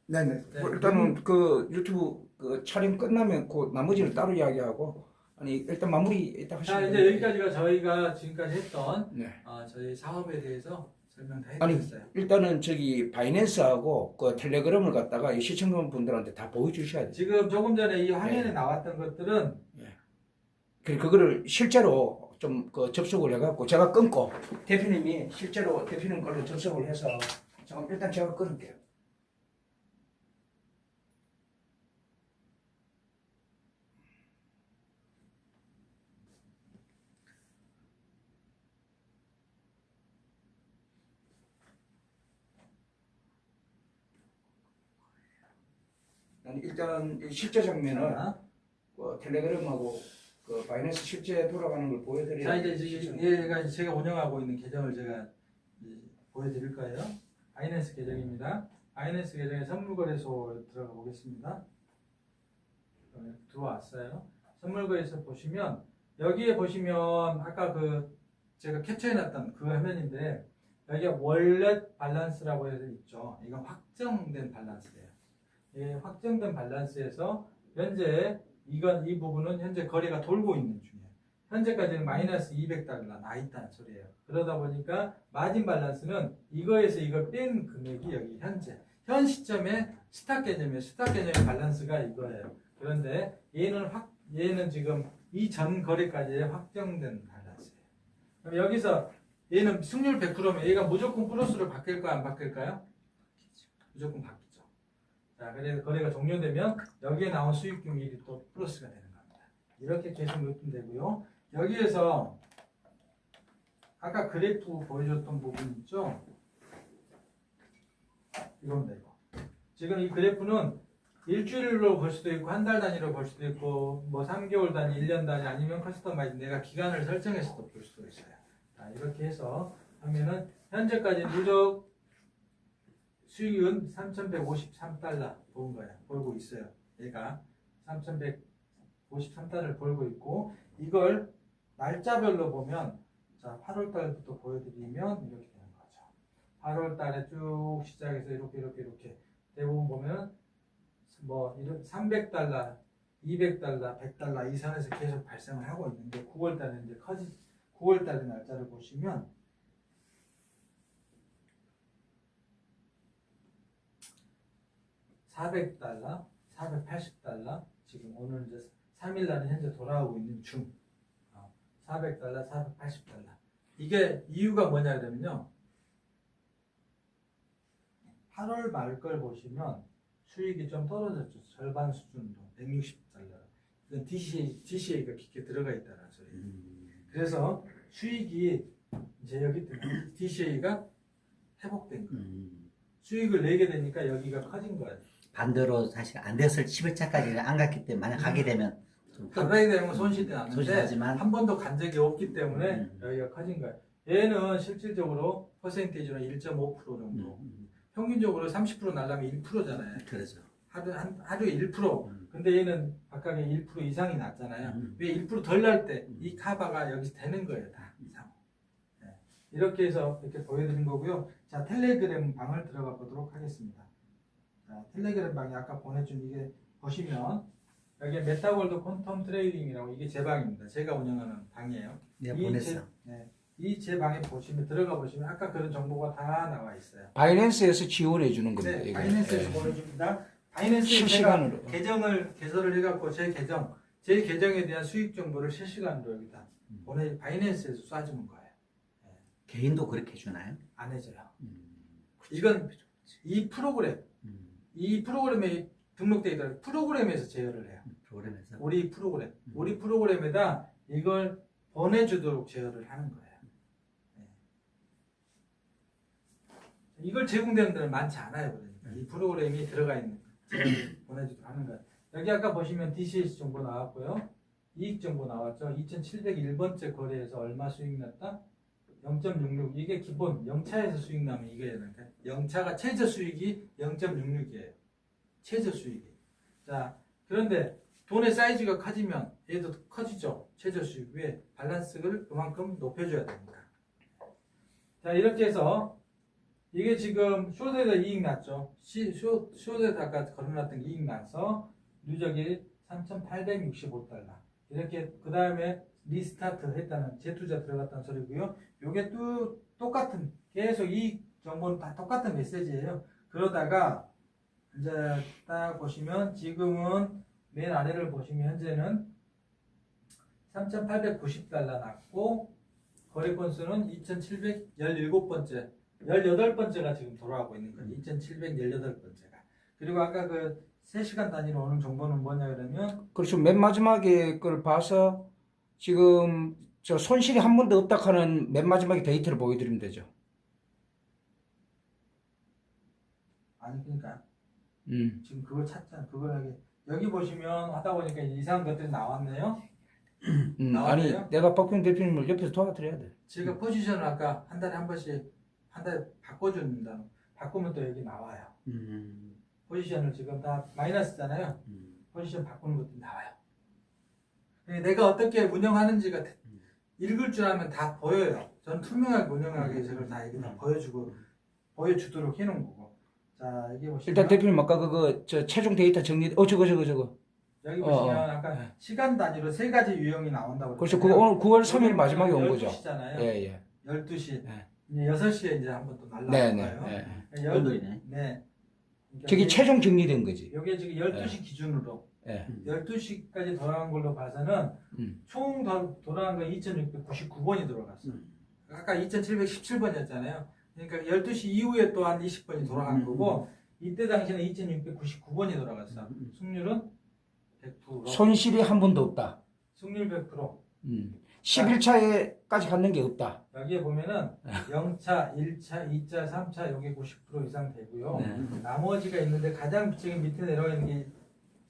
네네. 네. 일단은 그 유튜브 그 촬영 끝나면 그 나머지를 따로 이야기하고 아니 일단 마무리 일단 자, 하시면 이제 여기까지가 저희가 지금까지 했던 네. 저희 사업에 대해서 설명 다 아니, 해드렸어요. 일단은 저기 바이낸스하고 그 텔레그램을 갖다가 이 시청자분들한테 다 보여주셔야 돼요. 지금 조금 전에 이 화면에 네. 나왔던 것들은 그리고 그거를 실제로 좀 그 접속을 해갖고 제가 끊고 대표님이 실제로 대표님 걸로 접속을 해서 잠깐 일단 제가 끊을게요. 일단 이 실제 장면은 자, 그 텔레그램하고 그 바이낸스 실제 돌아가는 걸 보여드려야 자, 이제 얘가 이제 제가 운영하고 있는 계정을 제가 이제 보여드릴 거예요. 바이낸스 계정입니다. 바이낸스 계정에 선물거래소 들어가 보겠습니다. 들어왔어요. 선물거래소 보시면 여기에 보시면 아까 그 제가 캡처해놨던 그 화면인데 여기가 월렛 밸런스라고 해서 있죠. 이건 확정된 밸런스예요. 이 확정된 밸런스에서 현재 이 부분은 현재 거래가 돌고 있는 중이에요. 현재까지는 마이너스 200달러 나 있다는 소리예요. 그러다 보니까 마진 밸런스는 이거에서 이걸 뺀 금액이 여기 현 시점에 스탁 개념이에요. 스탁 개념의 밸런스가 이거예요. 그런데 얘는 지금 이전 거래까지의 확정된 밸런스예요. 그럼 여기서 얘는 승률 100%면 얘가 무조건 플러스로 바뀔까요? 안 바뀔까요? 무조건 바뀌죠. 자, 그래서 거래가 종료되면 여기에 나온 수익 비율이 또 플러스가 되는 겁니다. 이렇게 계속 넣으면 되고요. 여기에서 아까 그래프 보여줬던 부분 있죠? 이겁니다, 이거. 지금 이 그래프는 일주일로 볼 수도 있고 한 달 단위로 볼 수도 있고 뭐 3개월 단위, 1년 단위 아니면 커스터마이즈 내가 기간을 설정해서도 볼 수도 있어요. 자, 이렇게 해서 하면은 현재까지 누적 수익은 3,153달러 본 거예요. 벌고 있어요. 얘가 3,100 53달을 벌고 있고 이걸 날짜별로 보면 자 8월 달부터 보여드리면 이렇게 되는 거죠. 8월 달에 쭉 시작해서 이렇게 대부분 보면 뭐 이런 300달러, 200달러, 100달러 이 선에서 계속 발생을 하고 있는데 9월 달에 이제 9월 달의 날짜를 보시면 400달러, 480달러, 지금 오늘 이제 3일 날은 현재 돌아오고 있는 중 400달러, 480달러. 이게 이유가 뭐냐 그러면요. 8월 말 걸 보시면 수익이 좀 떨어졌죠. 절반 수준으로 160달러. 이건 DCA가 깊게 들어가 있다는 소리예요. 그래서 수익이 이제 여기 때문에 DCA가 회복된 거예요. 수익을 내게 되니까 여기가 커진 거예요. 반대로 사실 안 됐을 11차까지 안 갔기 때문에 만약 가게 되면 좀 가게 되면 손실이 나는데 손실하지만 한 번도 간 적이 없기 때문에 여기가 커진 거예요. 얘는 실질적으로 퍼센테이지로 1.5% 정도. 평균적으로 30% 날라면 1%잖아요. 그러죠. 하루에 1%. 근데 얘는 각각의 1% 이상이 났잖아요. 왜 1% 덜 날 때 이 카바가 여기서 되는 거예요. 다 이상. 네. 이렇게 해서 이렇게 보여드린 거고요. 자, 텔레그램 방을 들어가 보도록 하겠습니다. 자, 텔레그램 방이 아까 보내준 이게 보시면 여기 메타월드 퀀텀 트레이딩이라고 이게 제 방입니다. 제가 운영하는 방이에요. 내가 보냈어. 이 제 방에 보시면 들어가 보시면 아까 그런 정보가 다 나와 있어요. 바이낸스에서 지원해 주는 겁니다. 네, 이거. 바이낸스에서 예. 보내줍니다. 바이낸스에 실시간으로. 제가 개설을 해갖고 제 계정에 대한 수익 정보를 실시간으로 여기다 바이낸스에서 쏴주는 거예요. 개인도 그렇게 해주나요? 안 해줘요. 이건 이 프로그램에 등록되어 있다. 프로그램에서 제어를 해요. 프로그램에서 우리 프로그램에다 이걸 보내주도록 제어를 하는 거예요. 이걸 제공되는 데는 많지 않아요. 그러니까 이 프로그램이 들어가 있는 보내주도록 하는 거예요. 여기 아까 보시면 DCS 정보 나왔고요. 이익 정보 나왔죠. 2701번째 거래에서 얼마 수익 났다? 0.66. 이게 기본 0차에서 수익 나면 이거예요. 그러니까 0차가 최저 수익이 0.66이에요. 최저 수익이. 자, 그런데 돈의 사이즈가 커지면 얘도 커지죠. 최저 수익. 왜? 밸런스를 그만큼 높여줘야 됩니다. 자, 이렇게 해서 이게 지금 숏에다 이익 났죠. 숏에다 아까 걸어놨던 게 이익 나서 누적이 3,865달러. 이렇게 그 다음에 리스타트 했다는 재투자 들어갔다는 소리고요. 요게 또 똑같은 계속 이익 정보는 다 똑같은 메시지예요. 그러다가 이제 딱 보시면 지금은 맨 아래를 보시면 현재는 3,890달러 났고 거래 건수는 2,717번째 18번째가 지금 돌아가고 있는 거예요. 2,718번째가. 그리고 아까 그 3시간 단위로 오는 정보는 뭐냐 그러면 그렇죠. 맨 마지막에 걸 봐서 지금 저 손실이 한 번도 없다 하는 맨 마지막에 데이터를 보여드리면 되죠. 아니 그러니까 지금 그걸 찾잖아. 그걸 여기 보시면 하다 보니까 이상한 것들이 나왔네요. 아니 나왔네요? 내가 박병 대표님을 옆에서 도와드려야 돼. 제가 포지션을 아까 한 달에 한 번씩 한 달에 바꿔줍니다. 바꾸면 또 여기 나와요. 포지션을 지금 다 마이너스잖아요. 포지션 바꾸는 것도 나와요. 내가 어떻게 운영하는지가 읽을 줄 알면 다 보여요. 저는 투명하게 운영하기 위해서 그걸 다 여기다 보여주도록 해놓은 거고. 자, 여기 보시면 일단 대표님 아까 저 최종 데이터 정리 저거 여기 보시면 아까 시간 단위로 3가지 유형이 나온다고 그렇죠. 그거 오늘 9월 3일 마지막에 온 거죠. 12시잖아요. 예. 12시. 네. 이제 6시에 이제 한번 또 날라올 네. 거예요. 오늘이네. 네. 그러니까 저기 최종 정리된 거지. 여기 지금 12시 기준으로 예. 12시까지 돌아간 걸로 봐서는 총 돌아간 건 2699번이 돌아갔어. 아까 2717번이었잖아요. 그러니까 12시 이후에 또한 20번이 돌아간 거고 이때 당시에는 2699번이 돌아갔어. 승률은 100%. 손실이 한 번도 없다. 승률 100%. 11차에까지 갔는 게 없다. 여기에 보면은 0차, 1차, 2차, 3차 여기 90% 이상 되고요. 나머지가 있는데 가장 지금 밑에 내려가 있는 게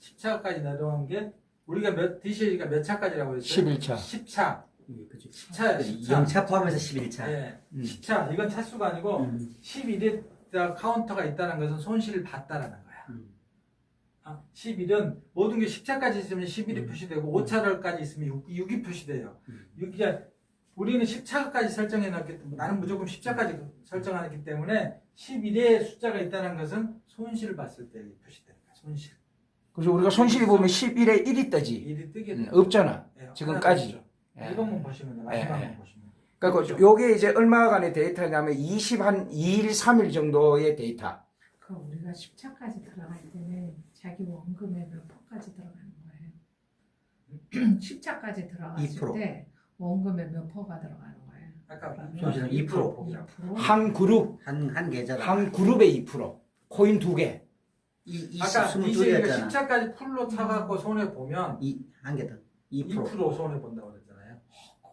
10차까지 내려간 게 우리가 DCA가 몇 차까지라고 했어요? 11차. 10차. 10차야, 10차. 0차 포함해서 11차. 네. 10차. 이건 차수가 아니고 11에 카운터가 있다는 것은 손실을 봤다라는 거야. 11은 모든 게 10차까지 있으면 11이 표시되고 5차까지 있으면 6이 표시돼요. 6이 우리는 10차까지 설정해 놨기 때문에 나는 무조건 10차까지 설정하기 때문에 11의 숫자가 있다는 것은 손실을 봤을 때 표시되는 거야. 손실. 그래서 우리가 손실이 보면 11에 1이 뜨지. 1이 뜨게 돼요. 없잖아. 네, 지금까지. 하나 더 있죠. 이것만 보시면 돼요. 마지막만 예. 보시면. 그러니까 요게 이제 얼마간의 데이터냐면 20한 2일, 3일 정도의 데이터. 그 우리가 10차까지 들어갈 때는 자기 원금의 몇 퍼까지 들어가는 거예요? 10차까지 들어갔을 2%. 때 원금의 몇 퍼가 들어가는 거예요? 아까 손실은 2%. 보기라고. 2%? 한 그룹, 한 계좌다. 한 그룹의 2%. 코인 2개. 아까 22개였잖아. 10차까지 풀로 차갖고 손해 보면 한 개 더. 2%. 2% 손해 본다고 그랬잖아요.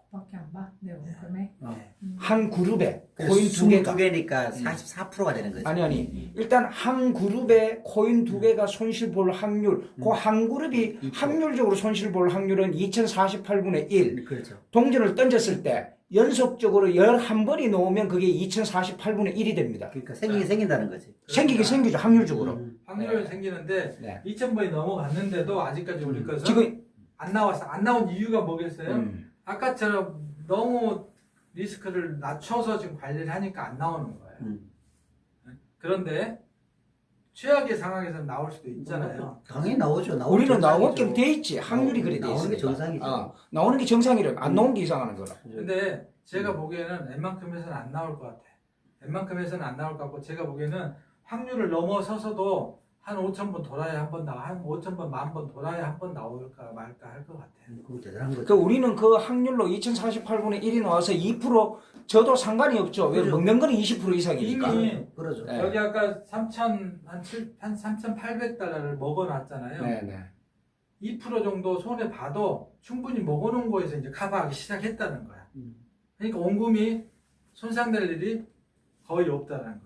그밖에 안 봐? 내 원금에? 네. 한 그룹에 코인 2개가. 22개니까 44%가 되는 거지. 아니 일단 한 그룹에 코인 2개가 손실 볼 확률, 그 한 그룹이 2%. 확률적으로 손실 볼 확률은 2048분의 1. 그렇죠. 동전을 던졌을 때 연속적으로 11번이 놓으면 그게 2048분의 1이 됩니다. 그러니까 생긴다는 거지. 생기긴 생기죠, 확률적으로. 확률이 네. 생기는데 네. 2,000번이 넘어갔는데도 아직까지 우리 것은 지금 안 나왔어. 안 나온 이유가 뭐겠어요? 아까처럼 너무 리스크를 낮춰서 지금 관리를 하니까 안 나오는 거예요. 그런데 최악의 상황에서는 나올 수도 있잖아요. 당연히 나오죠. 우리는 나오게 정상이죠. 돼 있지. 확률이 그래 돼 나오는 게 있으니까. 정상이죠. 나오는 게 정상이래. 안 나오는 게 이상한 거라. 근데 제가 보기에는 웬만큼에서는 안 나올 것 같아. 웬만큼에서는 안 나올 것 같고 제가 보기에는 확률을 넘어서서도 한 5,000번 돌아야 한 번 나와. 한 5,000번, 10,000번 돌아야 한 번 나올까 말까 할 것 같아. 그거 대단한 거죠. 그 우리는 그 확률로 2048분의 1이 나와서 2% 저도 상관이 없죠. 왜 그죠. 먹는 거는 20% 이상이니까. 이미 그러죠. 네. 여기 아까 3,800달러를 먹어놨잖아요. 네네. 2% 정도 손해 봐도 충분히 먹어놓은 거에서 이제 커버하기 시작했다는 거야. 그러니까 원금이 손상될 일이 거의 없다는 거예요.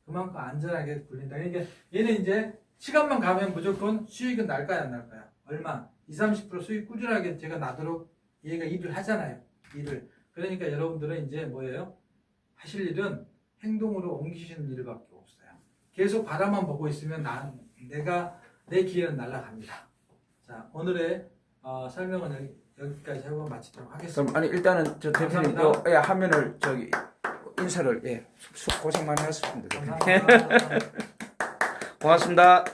그만큼 안전하게 굴린다. 그러니까 얘는 이제 시간만 가면 무조건 수익은 날까요, 안 날까요? 얼마? 20-30% 수익 꾸준하게 제가 나도록 얘가 일을 하잖아요. 일을. 그러니까 여러분들은 이제 뭐예요? 하실 일은 행동으로 옮기시는 일밖에 없어요. 계속 바라만 보고 있으면 내 기회는 날아갑니다. 자, 오늘의 설명은 여기까지 하고 마치도록 하겠습니다. 그럼 아니 일단은 저 대표님 감사합니다. 요 화면을 저기 인사를 고생 많이 하셨습니다. 감사합니다. 고맙습니다.